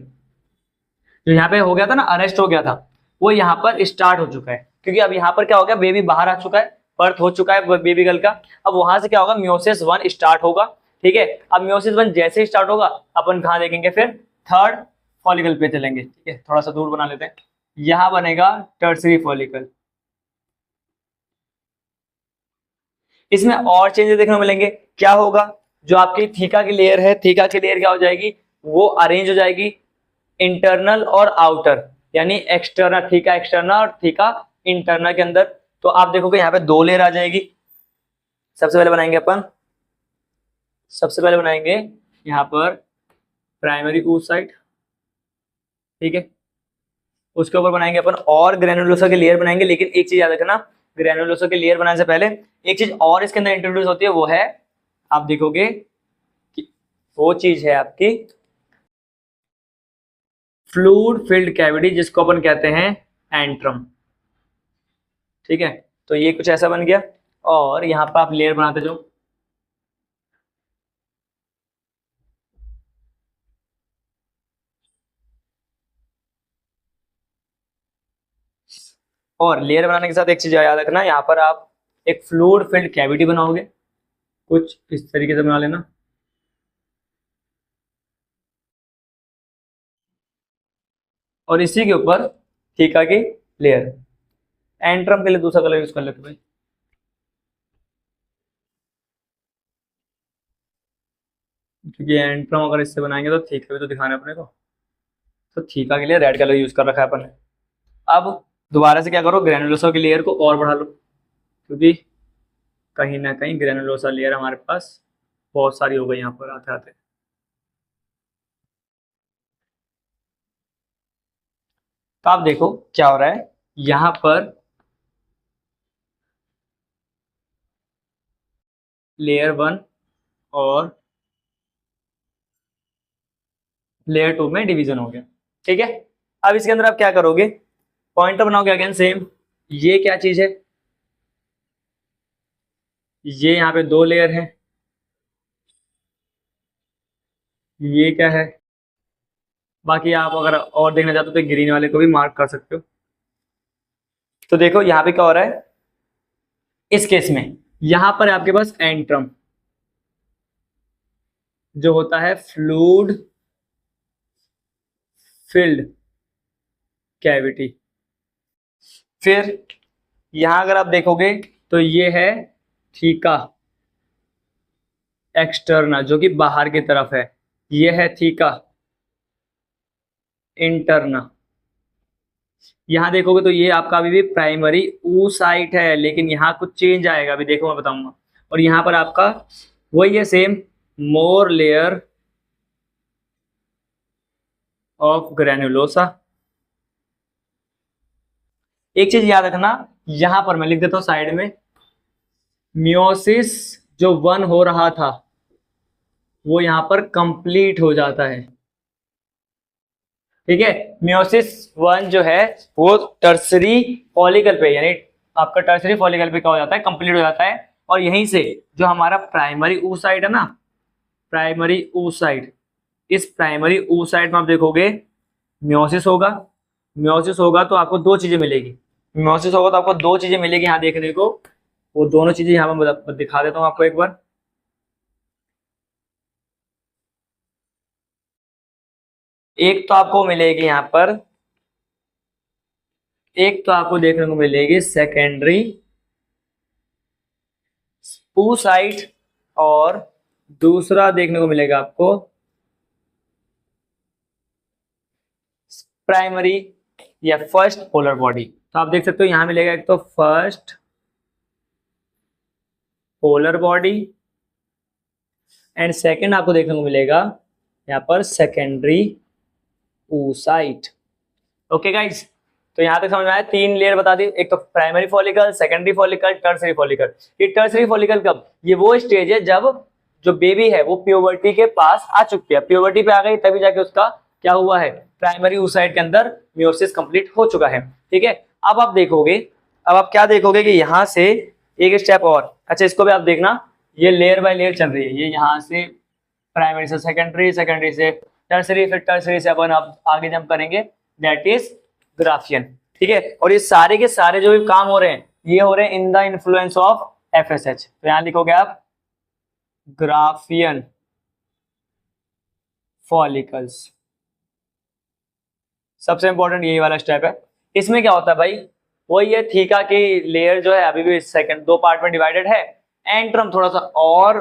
A: जो यहाँ पे हो गया था ना, अरेस्ट हो गया था, वो यहाँ पर स्टार्ट हो चुका है, क्योंकि अब यहाँ पर क्या हो गया, बेबी बाहर आ चुका है, बर्थ हो चुका है बेबी गर्ल का। अब वहां से क्या होगा, मियोसिस 1 स्टार्ट होगा। ठीक है, अब मियोसिस 1 जैसे ही स्टार्ट होगा, अपन कहाँ देखेंगे, फिर थर्ड फॉलिकल पे चलेंगे। ठीक है, थोड़ा सा दूर बना लेते हैं, यहाँ बनेगा टर्सरी फॉलिकल। इसमें और चेंजेस देखने को मिलेंगे। क्या होगा, जो आपकी थीका की लेयर है, थीका की लेयर क्या हो जाएगी, वो अरेंज हो जाएगी इंटरनल और आउटर, यानी एक्सटर्नल, थीका एक्सटर्नल और थीका इंटरनल के अंदर। तो आप देखोगे यहाँ पे 2 लेयर आ जाएगी। सबसे पहले बनाएंगे अपन, सबसे पहले बनाएंगे यहाँ पर प्राइमरी oocyte। ठीक है, उसके ऊपर बनाएंगे अपन और ग्रेनुलोसा की लेयर बनाएंगे। लेकिन एक चीज याद रखना, ग्रेनुलोसा की लेयर बनाने से पहले एक चीज और इसके अंदर इंट्रोड्यूस होती है, वो है, आप देखोगे कि वो चीज है आपकी फ्लूइड फिल्ड कैविटी, जिसको अपन कहते हैं एंट्रम। ठीक है, तो ये कुछ ऐसा बन गया, और यहाँ पर आप लेयर बनाते जाओ। और लेयर बनाने के साथ एक चीज याद रखना, यहाँ पर आप एक फ्लूइड फिल्ड कैविटी बनाओगे, कुछ इस तरीके से बना लेना। और इसी के ऊपर थीका की लेयर। एंट्रम के लिए दूसरा कलर यूज कर लेते भाई। क्योंकि एंट्रम अगर इससे बनाएंगे तो थीका भी तो दिखाना है अपने को, तो थीका के लिए रेड कलर यूज कर रखा है अपन ने। अब दोबारा से क्या करो, ग्रेनुलोसा की लेयर को और बढ़ा लो, क्योंकि कहीं ना कहीं ग्रेनुलोसा लेयर हमारे पास बहुत सारी हो गई यहाँ पर आते आते। तो आप देखो क्या हो रहा है, यहाँ पर लेयर 1 और लेयर 2 में डिवीजन हो गया। ठीक है, अब इसके अंदर आप क्या करोगे, पॉइंटर बनाओगे अगेन सेम। ये क्या चीज है, ये यहाँ पे 2 लेयर है, ये क्या है। बाकी आप अगर और देखना चाहते हो तो ग्रीन वाले को भी मार्क कर सकते हो। तो देखो यहाँ पे क्या हो रहा है, इस केस में यहाँ पर आपके पास एंट्रम जो होता है फ्लूइड फिल्ड कैविटी। फिर यहां अगर आप देखोगे तो ये है थीका एक्सटर्ना, जो कि बाहर की तरफ है। ये है थीका इंटरना। यहां देखोगे तो ये आपका अभी भी प्राइमरी oocyte है, लेकिन यहाँ कुछ चेंज आएगा, अभी देखो मैं बताऊंगा। और यहाँ पर आपका वही है same, more layer of granulosa. एक चीज याद रखना, यहां पर मैं लिख देता हूं साइड में, मियोसिस जो 1 हो रहा था वो यहां पर कंप्लीट हो जाता है। ठीक है, मियोसिस 1 जो है वो टर्सरी फॉलिकल पे, यानी आपका टर्सरी फॉलिकल पे क्या हो जाता है, कंप्लीट हो जाता है। और यहीं से जो हमारा प्राइमरी oocyte है ना, प्राइमरी oocyte, इस प्राइमरी oocyte में आप देखोगे मियोसिस होगा। मियोसिस होगा तो आपको 2 चीजें मिलेगी, मियोसिस होगा तो आपको 2 चीजें मिलेगी यहाँ देखने को। वो दोनों चीजें यहाँ पर दिखा देता हूँ आपको एक बार। एक तो आपको मिलेगी यहाँ पर, एक तो आपको देखने को मिलेगी सेकेंडरी oocyte, और दूसरा देखने को मिलेगा आपको प्राइमरी या फर्स्ट पोलर बॉडी। तो आप देख सकते हो यहां मिलेगा एक तो first polar body, and second आपको देखने को मिलेगा यहाँ पर सेकेंडरी oocyte। ओके गाइस, तो यहां तक समझ में आया, 3 लेयर बता दी, एक तो primary follicle, secondary follicle, tertiary follicle. ये टर्सरी फॉलिकल कब, ये वो स्टेज है जब जो बेबी है वो प्यूबर्टी के पास आ चुकी है, प्यूबर्टी पे आ गई तभी जाके उसका क्या हुआ है, प्राइमरी oocyte के अंदर मियोसिस कंप्लीट हो चुका है। ठीक है, अब आप देखोगे, अब आप क्या देखोगे कि यहां से एक स्टेप और, अच्छा इसको भी आप देखना, ये लेयर बाय लेयर चल रही है, ये यहाँ से प्राइमरी से सेकेंडरी, सेकेंडरी से टर्सरी, फिर टर्सरी से अपन अब आगे जंप करेंगे, दैट इज ग्राफियन। ठीक है, और ये सारे के सारे जो भी काम हो रहे हैं ये हो रहे हैं in the influence of FSH। तो यहां लिखोगे आप ग्राफियन फॉलिकल्स। सबसे इंपॉर्टेंट यही वाला स्टेप है। इसमें क्या होता है भाई, वही है थीका की लेयर जो है अभी भी सेकंड 2 पार्ट में डिवाइडेड है। एंट्रम थोड़ा सा और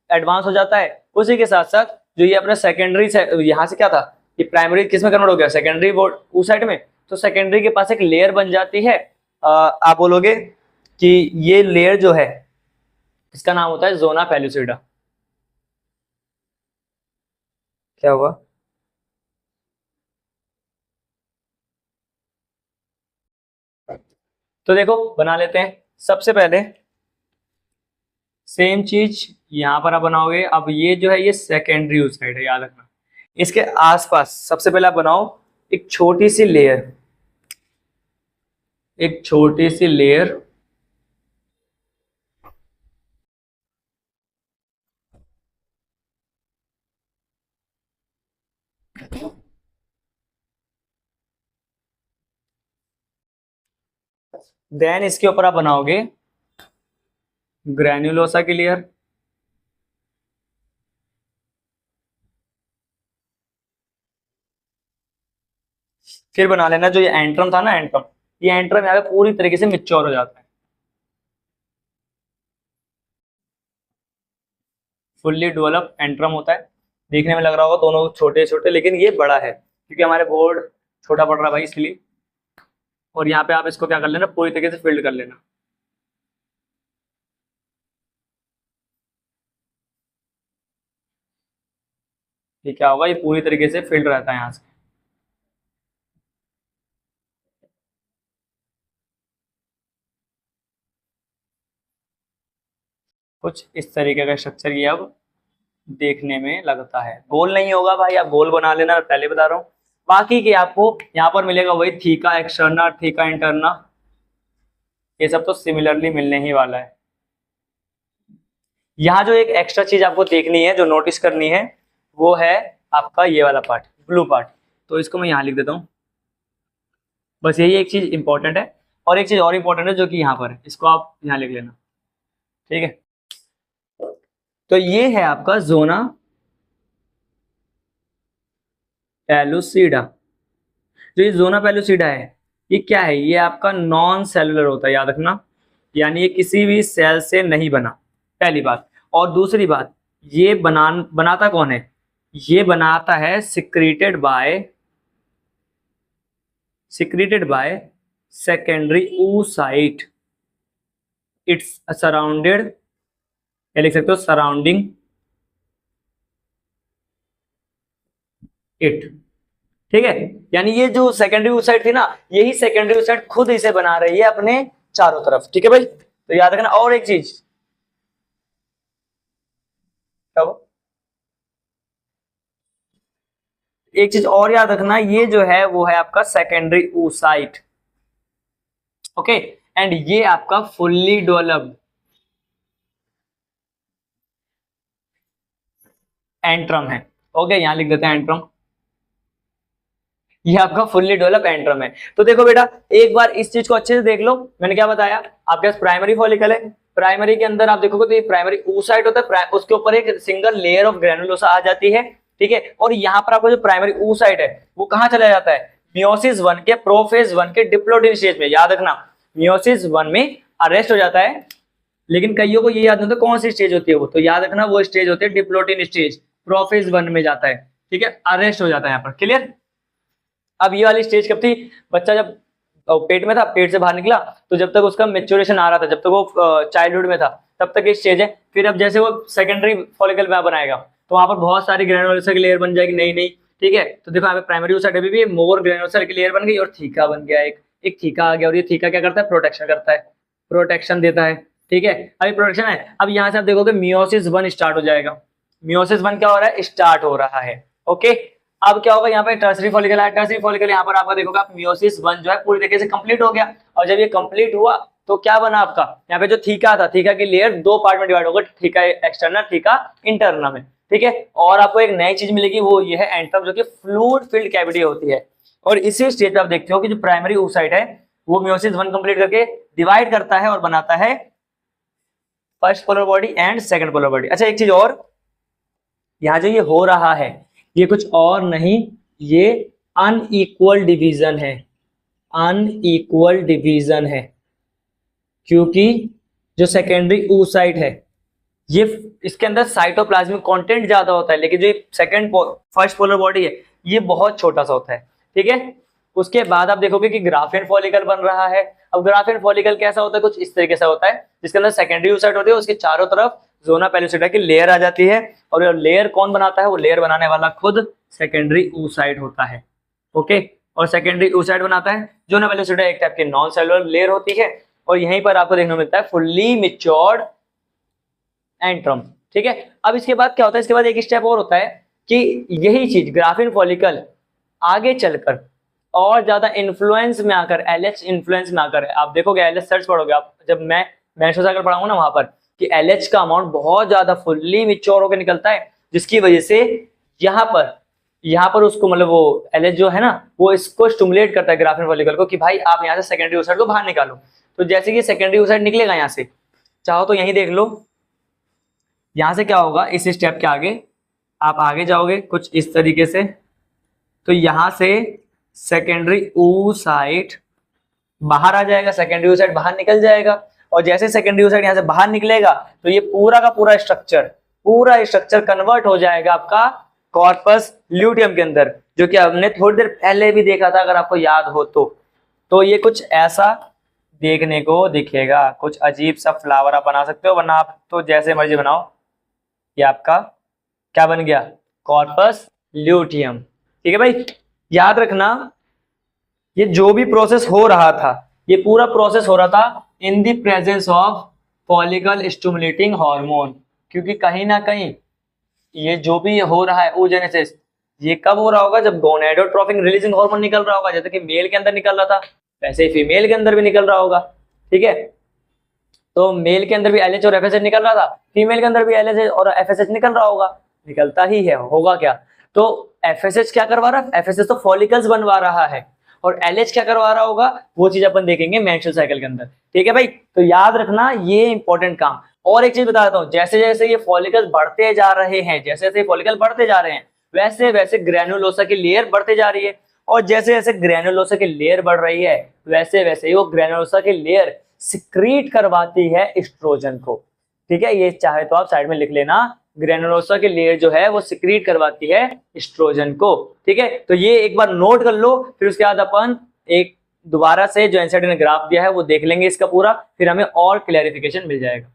A: एडवांस हो जाता है। उसी के साथ साथ जो ये अपना सेकेंडरी से यहाँ से क्या था, ये प्राइमरी किस में कन्वर्ट हो गया, सेकेंडरी बोर्ड उस साइड में। तो सेकेंडरी के पास एक लेयर बन जाती है, आप बोलोगे कि ये लेयर जो है इसका नाम होता है जोना पेलुसिडा। क्या हुआ, तो देखो बना लेते हैं। सबसे पहले सेम चीज यहां पर आप बनाओगे। अब ये जो है ये सेकेंडरी उस साइड है, याद रखना। इसके आसपास सबसे पहले आप बनाओ एक छोटी सी लेयर, एक छोटी सी लेयर। देन इसके ऊपर आप बनाओगे ग्रैन्युलोसा की लेयर। फिर बना लेना जो ये एंट्रम था ना, एंट्रम, ये एंट्रम यहाँ पे पूरी तरीके से मिच्योर हो जाता है, फुल्ली डेवलप एंट्रम होता है। देखने में लग रहा होगा दोनों छोटे छोटे, लेकिन ये बड़ा है क्योंकि हमारे बोर्ड छोटा पड़ रहा है भाई, इसलिए। और यहाँ पे आप इसको क्या कर लेना, पूरी तरीके से फिल्ड कर लेना। ये क्या होगा, ये पूरी तरीके से फिल्ड रहता है यहाँ से। कुछ इस तरीके का स्ट्रक्चर ये अब देखने में लगता है। गोल नहीं होगा भाई, आप गोल बना लेना, मैं पहले बता रहा हूँ। बाकी के आपको यहाँ पर मिलेगा वही थीका एक्सटर्ना, थीका इंटरना, ये सब तो सिमिलरली मिलने ही वाला है। यहाँ जो एक एक्स्ट्रा चीज आपको देखनी है, जो नोटिस करनी है, वो है आपका ये वाला पार्ट, ब्लू पार्ट। तो इसको मैं यहाँ लिख देता हूँ। बस यही एक चीज इंपॉर्टेंट है, और एक चीज और इंपॉर्टेंट है जो कि यहाँ पर है, इसको आप यहाँ लिख लेना। ठीक है, तो ये है आपका जोना पेलुसिडा। जो ये जोना पेलुसिडा है ये क्या है, ये आपका नॉन सेलुलर होता है, याद रखना। यानी ये किसी भी सेल से नहीं बना, पहली बात। और दूसरी बात, ये बनाता कौन है, ये बनाता है secreted by secondary oocyte। It's surrounded, या लिख सकते हो सराउंडिंग इट। ठीक है, यानी ये जो सेकेंडरी oocyte थी ना, यही सेकेंडरी oocyte खुद इसे बना रही है अपने चारों तरफ। ठीक है भाई, तो याद रखना। और एक चीज, एक चीज और याद रखना, ये जो है वो है आपका सेकेंडरी oocyte। ओके, एंड ये आपका फुल्ली डेवलप्ड एंट्रम है। ओके, यहां लिख देते हैं एंट्रम। ये आपका फुल्ली डेवलप एंट्रम है। तो देखो बेटा, एक बार इस चीज को अच्छे से देख लो। मैंने क्या बताया, आपके पास प्राइमरी फॉलिकल है, प्राइमरी के अंदर आप देखोगे तो ये प्राइमरी oocyte होता है, उसके ऊपर एक सिंगल लेयर ऑफ ग्रैनुलोसा आ जाती है। ठीक है, और यहाँ पर आपका जो प्राइमरी oocyte है वो कहाँ चला जाता है, मियोसिस 1 के प्रोफेज 1 के डिप्लोइडिन स्टेज में। याद रखना, मियोसिस 1 में अरेस्ट हो जाता है, लेकिन कईयों को ये याद नहीं होता कौन सी स्टेज होती है वो। तो याद रखना वो स्टेज होती है डिप्लोइडिन स्टेज, प्रोफेज 1 में जाता है। ठीक है, अरेस्ट हो जाता है यहाँ पर। क्लियर। अब ये वाली स्टेज कब थी, बच्चा जब पेट में था, पेट से बाहर निकला, तो जब तक उसका मेच्योरेशन आ रहा था, जब तक वो चाइल्डहुड में था, तब तक ये स्टेज है। फिर अब जैसे वो सेकेंडरी फॉलिकल में बनाएगा तो वहां पर बहुत सारी ग्रैनुलोसा की लेयर बन जाएगी, नई नई। ठीक है, तो देखो यहाँ पे प्राइमरी oocyte अभी भी मोर ग्रैनुलोसा की लेयर बन गई, और थीका बन गया, एक थीका आ गया। और ये थीका क्या करता है, प्रोटेक्शन करता है, प्रोटेक्शन देता है। ठीक है, अभी प्रोटेक्शन है। अब यहाँ से आप देखोगे मियोसिस 1 स्टार्ट हो जाएगा। मियोसिस 1 क्या हो रहा है, स्टार्ट हो रहा है। ओके, अब क्या होगा, यहाँ पे टर्सरी फॉलिकल है, टर्सरी फॉलिकल यहाँ पर आपका देखोगे आप मियोसिस 1 जो है पूरी तरीके से कंप्लीट हो गया। और जब ये कंप्लीट हुआ तो क्या बना आपका, यहाँ पे जो थीका था, थीका की लेयर दो पार्ट में डिवाइड होगा, थीका एक्सटर्नल, थीका इंटरनल में, ठीक है। और आपको एक नई चीज मिलेगी, वो ये है एंट्रम, जो कि फ्लूइड फिल्ड कैविटी होती है। और इसी स्टेज पे आप देखते हो कि जो प्राइमरी oocyte है वो मियोसिस 1 कंप्लीट करके डिवाइड करता है और बनाता है first polar body and second polar body. अच्छा एक चीज और, यहाँ जो ये हो रहा है ये कुछ और नहीं, ये अनइक्वल डिवीजन है, अनइक्वल डिवीजन है, क्योंकि जो सेकेंडरी oocyte है ये इसके अंदर साइटोप्लाज्मिक कंटेंट ज्यादा होता है, लेकिन जो सेकंड फर्स्ट पोलर बॉडी है ये बहुत छोटा सा होता है, ठीक है। उसके बाद आप देखोगे कि ग्राफियन फॉलिकल बन रहा है। अब ग्राफियन फॉलिकल कैसा होता है, कुछ इस तरीके से होता है, जिसके अंदर सेकेंडरी oocyte होती है, उसके चारों तरफ जोना पेलुसिडा की लेयर आ जाती है, और ये लेयर कौन बनाता है, वो लेयर बनाने वाला खुद सेकेंडरी oocyte होता है, ओके। और सेकेंडरी oocyte बनाता है जोना पेलुसिडा, एक टाइप की नॉन सेलुलर लेयर होती है, और यहीं पर आपको देखने को मिलता है फुल्ली मैच्योर्ड एंट्रम, ठीक है। अब इसके बाद क्या होता है, इसके बाद एक स्टेप और होता है कि यही चीज ग्राफिन फॉलिकल आगे चलकर और ज्यादा इन्फ्लुएंस में आकर, एलएच इन्फ्लुएंस में आकर, आप देखोगे एलएच सर्च पढ़ोगे आप, जब मैं मेंशो आकर पढ़ाऊंगा ना वहां पर, कि एलएच का अमाउंट बहुत ज्यादा फुल्ली मैच्योर होकर निकलता है, जिसकी वजह से यहाँ पर उसको मतलब वो एलएच जो है ना वो इसको स्टिमुलेट करता है ग्राफिन फॉलिकल को, कि भाई आप यहाँ से सेकेंडरी oocyte को बाहर निकालो। तो जैसे कि सेकेंडरी oocyte निकलेगा यहाँ से, चाहो तो यहीं देख लो, यहां से क्या होगा, इस स्टेप के आगे आप आगे जाओगे कुछ इस तरीके से, तो यहां से सेकेंडरी oocyte बाहर आ जाएगा, सेकेंडरी oocyte बाहर निकल जाएगा, और जैसे सेकेंडरी oocyte यहां से बाहर निकलेगा तो ये पूरा का पूरा स्ट्रक्चर कन्वर्ट हो जाएगा आपका कॉर्पस ल्यूटियम के अंदर, जो कि हमने थोड़ी देर पहले भी देखा था, अगर आपको याद हो तो ये कुछ ऐसा देखने को दिखेगा, कुछ अजीब सा फ्लावर आप बना सकते हो, वरना आप तो जैसे मर्जी बनाओ। ये आपका क्या बन गया, कॉर्पस ल्यूटियम, ठीक है भाई। याद रखना ये जो भी प्रोसेस हो रहा था, ये पूरा प्रोसेस हो रहा था in the presence of follicle stimulating hormone, क्योंकि कहीं ना कहीं ये जो भी हो रहा है oogenesis, ये कब हो रहा होगा, जब गोनेडोट्रोपिन रिलीजिंग हार्मोन निकल रहा होगा, जैसे कि मेल के अंदर निकल रहा था वैसे ही फीमेल के अंदर भी निकल रहा होगा, ठीक है। तो मेल के अंदर भी एलएच और एफएसएच निकल रहा था, फीमेल के अंदर भी एलएच और एफएसएच निकल रहा होगा, निकलता ही है, होगा क्या। तो एफएसएच क्या करवा रहा है, एफएसएच तो फॉलिकल्स बनवा रहा है, और एलएच क्या करवा रहा होगा वो चीज अपन देखेंगे मेंस्ट्रुअल साइकिल के अंदर, ठीक है भाई। तो याद रखना ये इंपॉर्टेंट काम। और एक चीज बता देता हूँ, जैसे जैसे ये फॉलिकल्स बढ़ते जा रहे हैं, जैसे जैसे फॉलिकल बढ़ते जा रहे हैं, वैसे वैसे ग्रेनुलोसा की लेयर बढ़ते जा रही है, और जैसे जैसे ग्रेनुलोसा की लेयर बढ़ रही है वैसे वैसे ही वो ग्रेनुलोसा की लेयर सिक्रीट करवाती है एस्ट्रोजन को, ठीक है। ये चाहे तो आप साइड में लिख लेना, ग्रेनुलोसा की लेयर जो है वो सिक्रीट करवाती है एस्ट्रोजन को, ठीक है। तो ये एक बार नोट कर लो, फिर उसके बाद अपन एक दोबारा से जो एनसीईआरटी ने ग्राफ दिया है वो देख लेंगे इसका पूरा, फिर हमें और क्लैरिफिकेशन मिल जाएगा।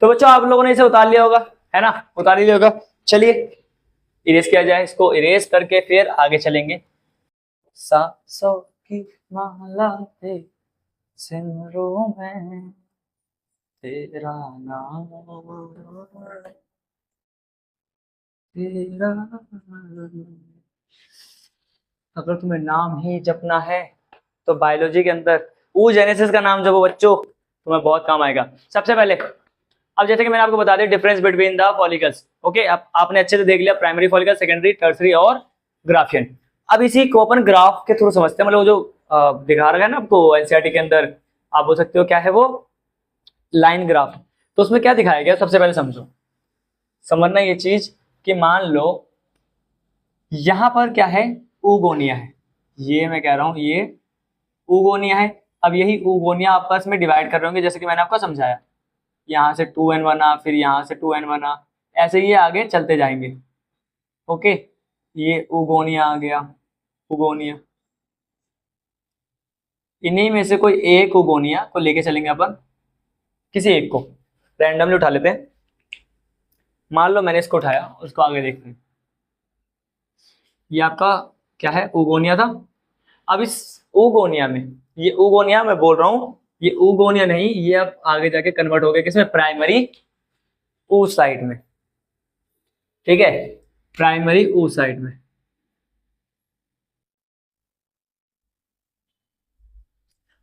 A: तो बच्चों आप लोगों ने इसे उतार लिया होगा, है ना, उतार लिया होगा। चलिए इरेज किया जाए, इसको इरेज करके फिर आगे चलेंगे। सांसों की माला पे सिमरों में तेरा नाम, तेरा अगर तुम्हें नाम ही जपना है तो बायोलॉजी के अंदर oogenesis का नाम जपो बच्चों, तुम्हें बहुत काम आएगा। सबसे पहले अब जैसे कि मैंने आपको बता दिया difference between the follicles, okay. अब आपने अच्छे से देख लिया प्राइमरी फॉलिकल, सेकेंडरी, टर्सरी और ग्राफियन। अब इसी को अपन ग्राफ के थ्रू समझते हैं, मतलब जो दिखा रहा है ना आपको एनसीईआरटी के अंदर, आप बोल सकते हो क्या है वो, लाइन ग्राफ। तो उसमें क्या दिखाया गया सबसे पहले समझो, समझना ये चीज कि मान लो यहां पर क्या है, ऊगोनिया है, ये मैं कह रहा हूं ये ऊगोनिया है। अब यही ऊगोनिया आपस में डिवाइड कर रहे होंगे, जैसे कि मैंने आपको समझाया, यहाँ से 2n बना, फिर यहाँ से 2n बना, ऐसे ये आगे चलते जाएंगे, ओके। ये ऊगोनिया आ गया, ऊगोनिया, इन्हीं में से कोई एक ऊगोनिया को लेके चलेंगे अपन, किसी एक को रैंडमली उठा लेते हैं। मान लो मैंने इसको उठाया, उसको आगे देखते हैं, ये आपका क्या है, ऊगोनिया था। अब इस ऊगोनिया में, ये ऊगोनिया मैं बोल रहा हूं, ये ऊगोनिया नहीं, ये अब आगे जाके कन्वर्ट हो गया किसमें, प्राइमरी oocyte में, ठीक है, प्राइमरी oocyte में।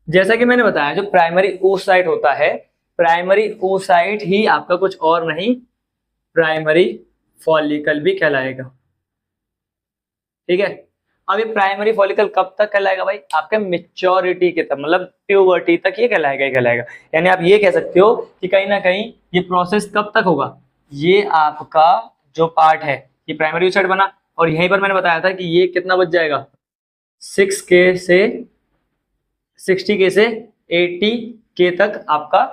A: जैसा कि मैंने बताया, जो प्राइमरी oocyte होता है, प्राइमरी oocyte ही आपका कुछ और नहीं, प्राइमरी फॉलिकल भी कहलाएगा। ठीक है। अब ये प्राइमरी फॉलिकल कब तक कहलाएगा भाई? आपके मेच्योरिटी के तक, मतलब प्यूबर्टी तक ये कहलाएगा ही कहलाएगा। यानी आप ये कह सकते हो कि कहीं ना कहीं ये प्रोसेस कब तक होगा? ये आपका जो पार्ट है, ये प्राइमरी oocyte बना, और यहीं पर मैंने बताया था कि ये कितना बच जाएगा, 6K से 60K से 80K तक आपका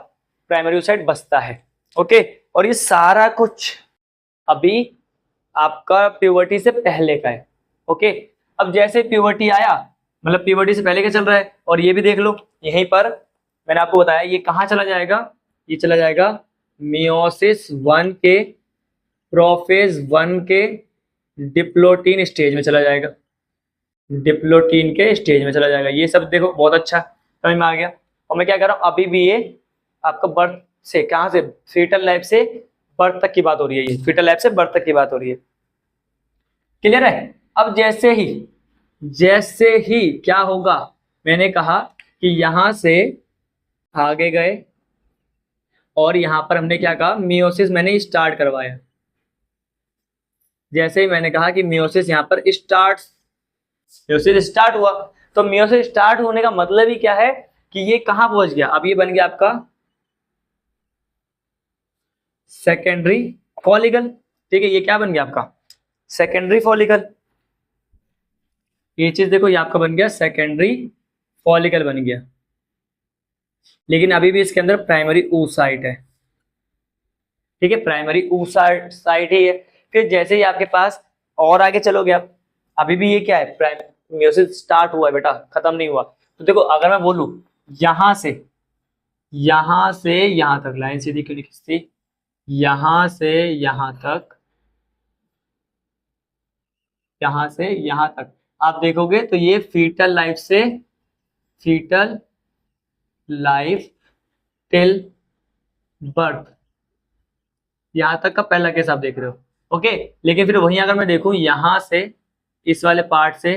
A: प्राइमरी oocyte बचता है। ओके, और ये सारा कुछ अभी आपका प्यूबर्टी से पहले का है। ओके, अब जैसे प्यूबर्टी आया, मतलब प्यूबर्टी से पहले का चल रहा है, और ये भी देख लो, यहीं पर मैंने आपको बताया ये कहाँ चला जाएगा, ये चला जाएगा मियोसिस 1 के, प्रोफेज 1 के डिप्लोटीन स्टेज में चला जाएगा, डिप्लोटीन के स्टेज में चला जाएगा। ये सब देखो बहुत अच्छा समझ में आ गया। और मैं क्या कर रहा हूँ, अभी भी ये आपका बर्थ से, कहाँ से, फीटल लाइफ से बर्थ तक की बात हो रही है, ये फीटल लाइफ से बर्थ तक की बात हो रही है। क्लियर है? अब जैसे ही क्या होगा, मैंने कहा कि यहां से आगे गए, और यहां पर हमने क्या कहा, मियोसिस मैंने स्टार्ट करवाया। जैसे ही मैंने कहा कि मियोसिस यहां पर मियोसिस स्टार्ट हुआ, तो मियोसिस स्टार्ट होने का मतलब ही क्या है कि ये कहां पहुंच गया, अब ये बन गया आपका सेकेंडरी फॉलिकल। ठीक है, ये क्या बन गया आपका सेकेंडरी फॉलिकल। ये चीज देखो, ये आपका बन गया सेकेंडरी फॉलिकल बन गया, लेकिन अभी भी इसके अंदर प्राइमरी oocyte है। ठीक है, प्राइमरी oocyte ही है। फिर जैसे ही आपके पास और आगे चलोगे आप, अभी भी ये क्या है, मियोसिस स्टार्ट हुआ है बेटा, खत्म नहीं हुआ। तो देखो, अगर मैं बोलूं यहां से यहां तक, लाइन सीधी क्यों नहीं खींचती, यहां से यहां तक, यहां से यहां तक आप देखोगे तो ये फीटल लाइफ टिल बर्थ, यहां तक का पहला केस आप देख रहे हो। ओके, लेकिन फिर वहीं अगर मैं देखूं यहां से, इस वाले पार्ट से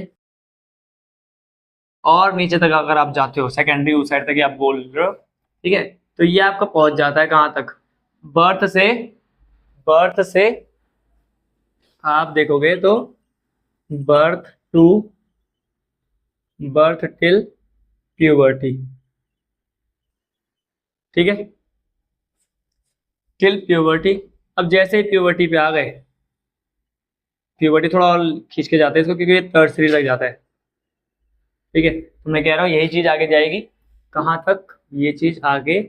A: और नीचे तक अगर आप जाते हो, सेकेंडरी oocyte तक आप बोल रहे हो, ठीक है, तो ये आपका पहुंच जाता है कहां तक, बर्थ से आप देखोगे तो birth to birth till puberty. ठीक है, टिल प्यूबर्टी। अब जैसे ही प्यूबर्टी पे आ गए, प्यूबर्टी थोड़ा और खींच के जाते हैं इसको, क्योंकि ये टर्सरी लग जाता है। ठीक है, तो मैं कह रहा हूँ यही चीज आगे जाएगी कहाँ तक, ये चीज आगे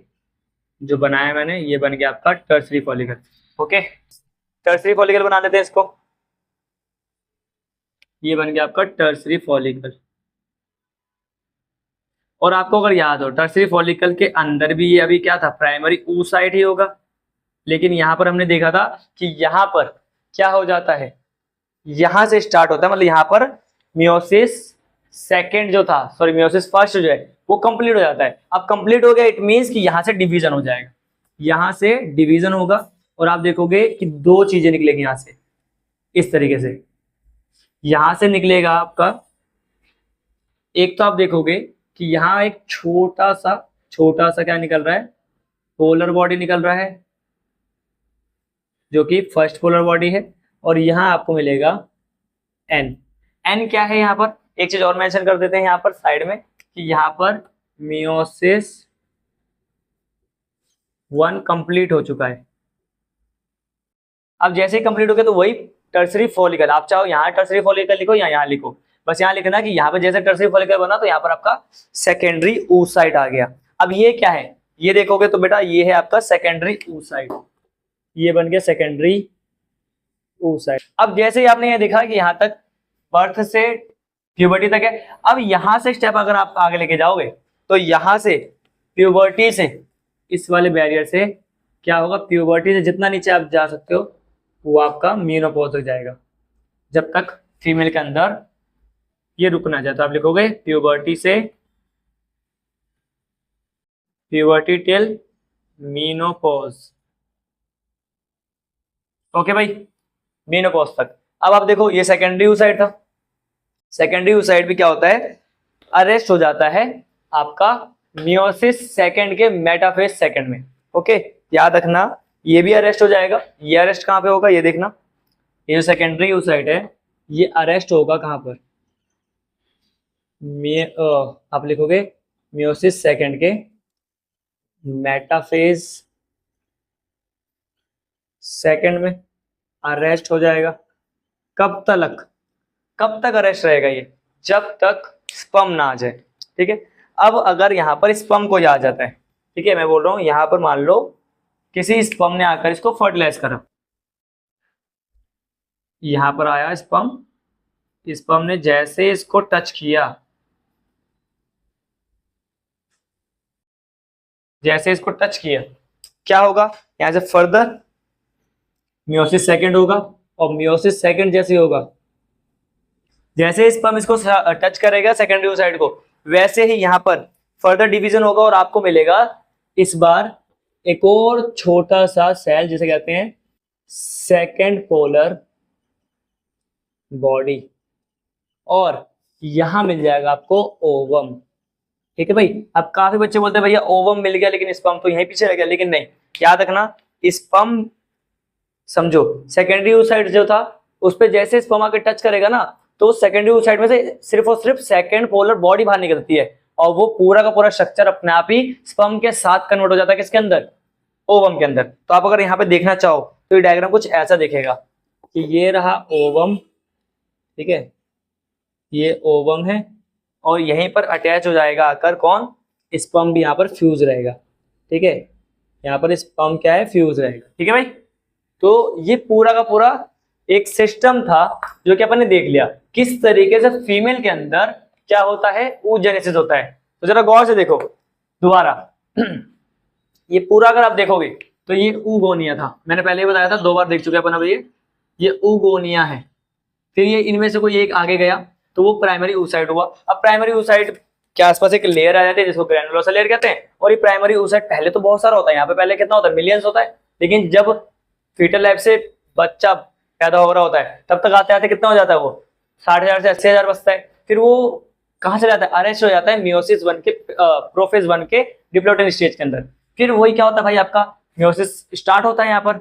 A: जो बनाया मैंने, ये बन गया आपका tertiary follicle. Okay, tertiary follicle बना देते हैं इसको, ये बन गया आपका टर्सरी फॉलिकल। और आपको अगर याद हो, टर्सरी फॉलिकल के अंदर भी ये अभी क्या था, प्राइमरी oocyte ही होगा, लेकिन यहां पर हमने देखा था कि यहां पर क्या हो जाता है, यहां से स्टार्ट होता है, मतलब यहां पर मियोसिस सेकंड जो था, सॉरी मियोसिस फर्स्ट जो है वो कंप्लीट हो जाता है। अब कंप्लीट हो गया, इट मींस कि यहां से डिवीजन हो जाएगा, यहां से डिवीजन होगा, और आप देखोगे कि दो चीजें निकलेगी यहां से, इस तरीके से यहां से निकलेगा आपका, एक तो आप देखोगे कि यहाँ एक छोटा सा क्या निकल रहा है, पोलर बॉडी निकल रहा है, जो कि फर्स्ट पोलर बॉडी है, और यहाँ आपको मिलेगा एन क्या है यहाँ पर, एक चीज और मेंशन कर देते हैं यहाँ पर साइड में, कि यहाँ पर मियोसिस 1 कंप्लीट हो चुका है। अब जैसे ही कंप्लीट हो गया तो वही टर्सरी फॉलिकल, आप चाहो यहाँ टर्सरी फॉलिकल लिखो या यहाँ लिखो, बस यहाँ लिखना कि यहाँ पर जैसे टर्सरी फॉलिकल बना तो यहाँ पर आपका सेकेंडरी oocyte आ गया। अब ये क्या है, ये देखोगे तो बेटा ये है आपका सेकेंडरी oocyte, ये बन गया सेकेंडरी oocyte। अब जैसे ही आपने ये देखा कि यहाँ तक बर्थ से प्यूबर्टी तक है, अब यहाँ से स्टेप अगर आप आगे लेके जाओगे तो यहाँ से प्यूबर्टी से, इस वाले बैरियर से क्या होगा, प्यूबर्टी से जितना नीचे आप जा सकते हो वो आपका मेनोपॉज तक जाएगा, जब तक फीमेल के अंदर ये रुक ना जाए। तो आप लिखोगे प्यूबर्टी टिल मेनोपॉज। ओके भाई, मेनोपॉज तक। अब आप देखो ये सेकेंडरी oocyte था, सेकेंडरी oocyte भी क्या होता है, अरेस्ट हो जाता है आपका मियोसिस सेकंड के मेटाफेज सेकंड में। ओके, याद रखना ये भी अरेस्ट हो जाएगा। ये अरेस्ट कहाँ पे होगा, ये देखना, ये जो सेकेंडरी oocyte है ये अरेस्ट होगा कहाँ पर, आप लिखोगे मियोसिस सेकंड के मेटाफेज सेकंड में अरेस्ट हो जाएगा। कब तक अरेस्ट रहेगा ये, जब तक स्पर्म ना आ जाए। ठीक है, अब अगर यहाँ पर स्पर्म कोई आ जाता है, ठीक है, मैं बोल रहा हूँ यहाँ पर मान लो किसी स्पर्म ने आकर इसको फर्टिलाइज करा, यहाँ पर आया स्पर्म, स्पर्म ने जैसे इसको टच किया, क्या होगा, यहाँ से फर्दर मियोसिस सेकंड होगा, और मियोसिस सेकंड जैसे होगा, जैसे स्पर्म इसको टच करेगा सेकेंडरी oocyte को, वैसे ही यहाँ पर फर्दर डिवीजन होगा और आपको मिलेगा इस बार एक और छोटा सा सेल जिसे कहते हैं सेकेंड पोलर बॉडी, और यहां मिल जाएगा आपको ओवम। ठीक है भाई, अब काफी बच्चे बोलते हैं भैया ओवम मिल गया लेकिन स्पर्म तो यहीं पीछे रह गया, लेकिन नहीं, याद रखना स्पर्म समझो सेकेंडरी oocyte जो था उस पर जैसे स्पर्म आके टच करेगा ना, तो सेकेंडरी oocyte में से सिर्फ और सिर्फ सेकेंड पोलर बॉडी बाहर निकलती है, और वो पूरा का पूरा स्ट्रक्चर अपने आप ही स्पर्म के साथ कन्वर्ट हो जाता है किसके अंदर, ओवम के अंदर। तो आप अगर यहाँ पे देखना चाहो तो ये डायग्राम कुछ ऐसा दिखेगा कि ये रहा ओवम, ठीक है, ये ओवम है, और यहीं पर अटैच हो जाएगा आकर कौन, स्पर्म भी यहाँ पर फ्यूज रहेगा। ठीक है, यहाँ पर स्पर्म क्या है, फ्यूज रहेगा। ठीक है भाई, तो ये पूरा का पूरा एक सिस्टम था जो कि अपन ने देख लिया किस तरीके से फीमेल के अंदर क्या होता है, oogenesis होता है। तो जरा गौर से देखो दोबारा, ये पूरा अगर आप देखोगे तो ये oogonia था, मैंने पहले ही बताया था, 2 बार देख चुके अपन। अब ये oogonia है, फिर ये इनमें से कोई एक आगे गया तो वो प्राइमरी oocyte हुआ। अब प्राइमरी oocyte के आसपास एक लेयर आ जाती है जिसको ग्रैनुलोसा लेयर कहते हैं, और ये प्राइमरी oocyte पहले तो बहुत सारा होता है, यहाँ पे पहले कितना होता है, मिलियंस होता है, लेकिन जब फीटल लाइफ से बच्चा पैदा हो रहा होता है तब तक आते आते कितना हो जाता है, वो 60,000 से 80,000 बचता है। फिर वो कहाँ से जाता है, अरेस्ट हो जाता है मियोसिस 1 के प्रोफेज 1 के डिप्लोइडल स्टेज के अंदर। फिर वही क्या होता है भाई, आपका मियोसिस स्टार्ट होता है यहाँ पर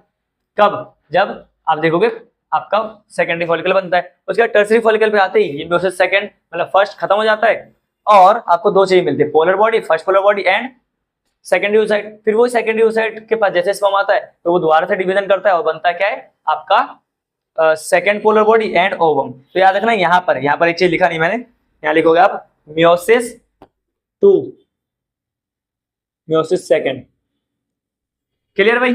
A: कब, जब आप देखोगे आपका सेकेंडरी फॉलिकल बनता है, उसके बाद टर्सरी फॉलिकल पे आते ही ये मियोसिस सेकंड मतलब फर्स्ट खत्म हो जाता है, और आपको 2 चीजें मिलती है, polar body, first polar body and secondary oocyte। फिर वो सेकेंडरी oocyte के पास जैसे स्पर्म आता है तो वो दोबारा से डिवीजन करता है और बनता क्या है आपका second polar body and ovum. तो याद रखना यहाँ पर एक चीज लिखा नहीं मैंने, यहाँ लिखोगे आप मियोसिस 2, मियोसिस सेकंड। क्लियर भाई,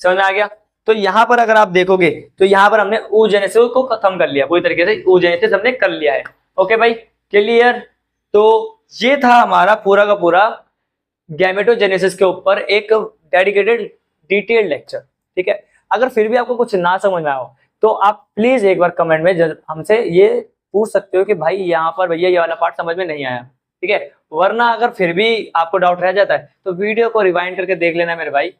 A: समझ में आ गया। तो यहाँ पर अगर आप देखोगे तो यहाँ पर हमने oogenesis को खत्म कर लिया, पूरी तरीके से oogenesis हमने कर लिया है। ओके भाई, क्लियर। तो ये था हमारा पूरा का पूरा गैमेटोजेनेसिस के ऊपर एक डेडिकेटेड डिटेल्ड लेक्चर। ठीक है, अगर फिर भी आपको कुछ ना समझ में आया हो तो आप प्लीज एक बार कमेंट में हमसे ये पूछ सकते हो कि भाई यहाँ पर भैया ये वाला पार्ट समझ में नहीं आया। ठीक है, वरना अगर फिर भी आपको डाउट रह जाता है तो वीडियो को रिवाइंड करके देख लेना मेरे भाई,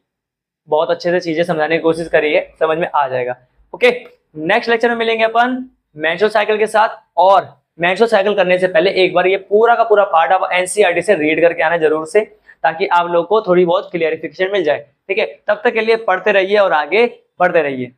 A: बहुत अच्छे से चीजें समझाने की कोशिश करिए, समझ में आ जाएगा। ओके, नेक्स्ट लेक्चर में मिलेंगे अपन मेंस्ट्रुअल साइकिल के साथ, और मेंस्ट्रुअल साइकिल करने से पहले एक बार ये पूरा का पूरा पार्ट आप एनसीईआरटी से रीड करके आना जरूर से, ताकि आप लोग को थोड़ी बहुत क्लियरिफिकेशन मिल जाए। ठीक है, तब तक के लिए पढ़ते रहिए और आगे बढ़ते रहिए।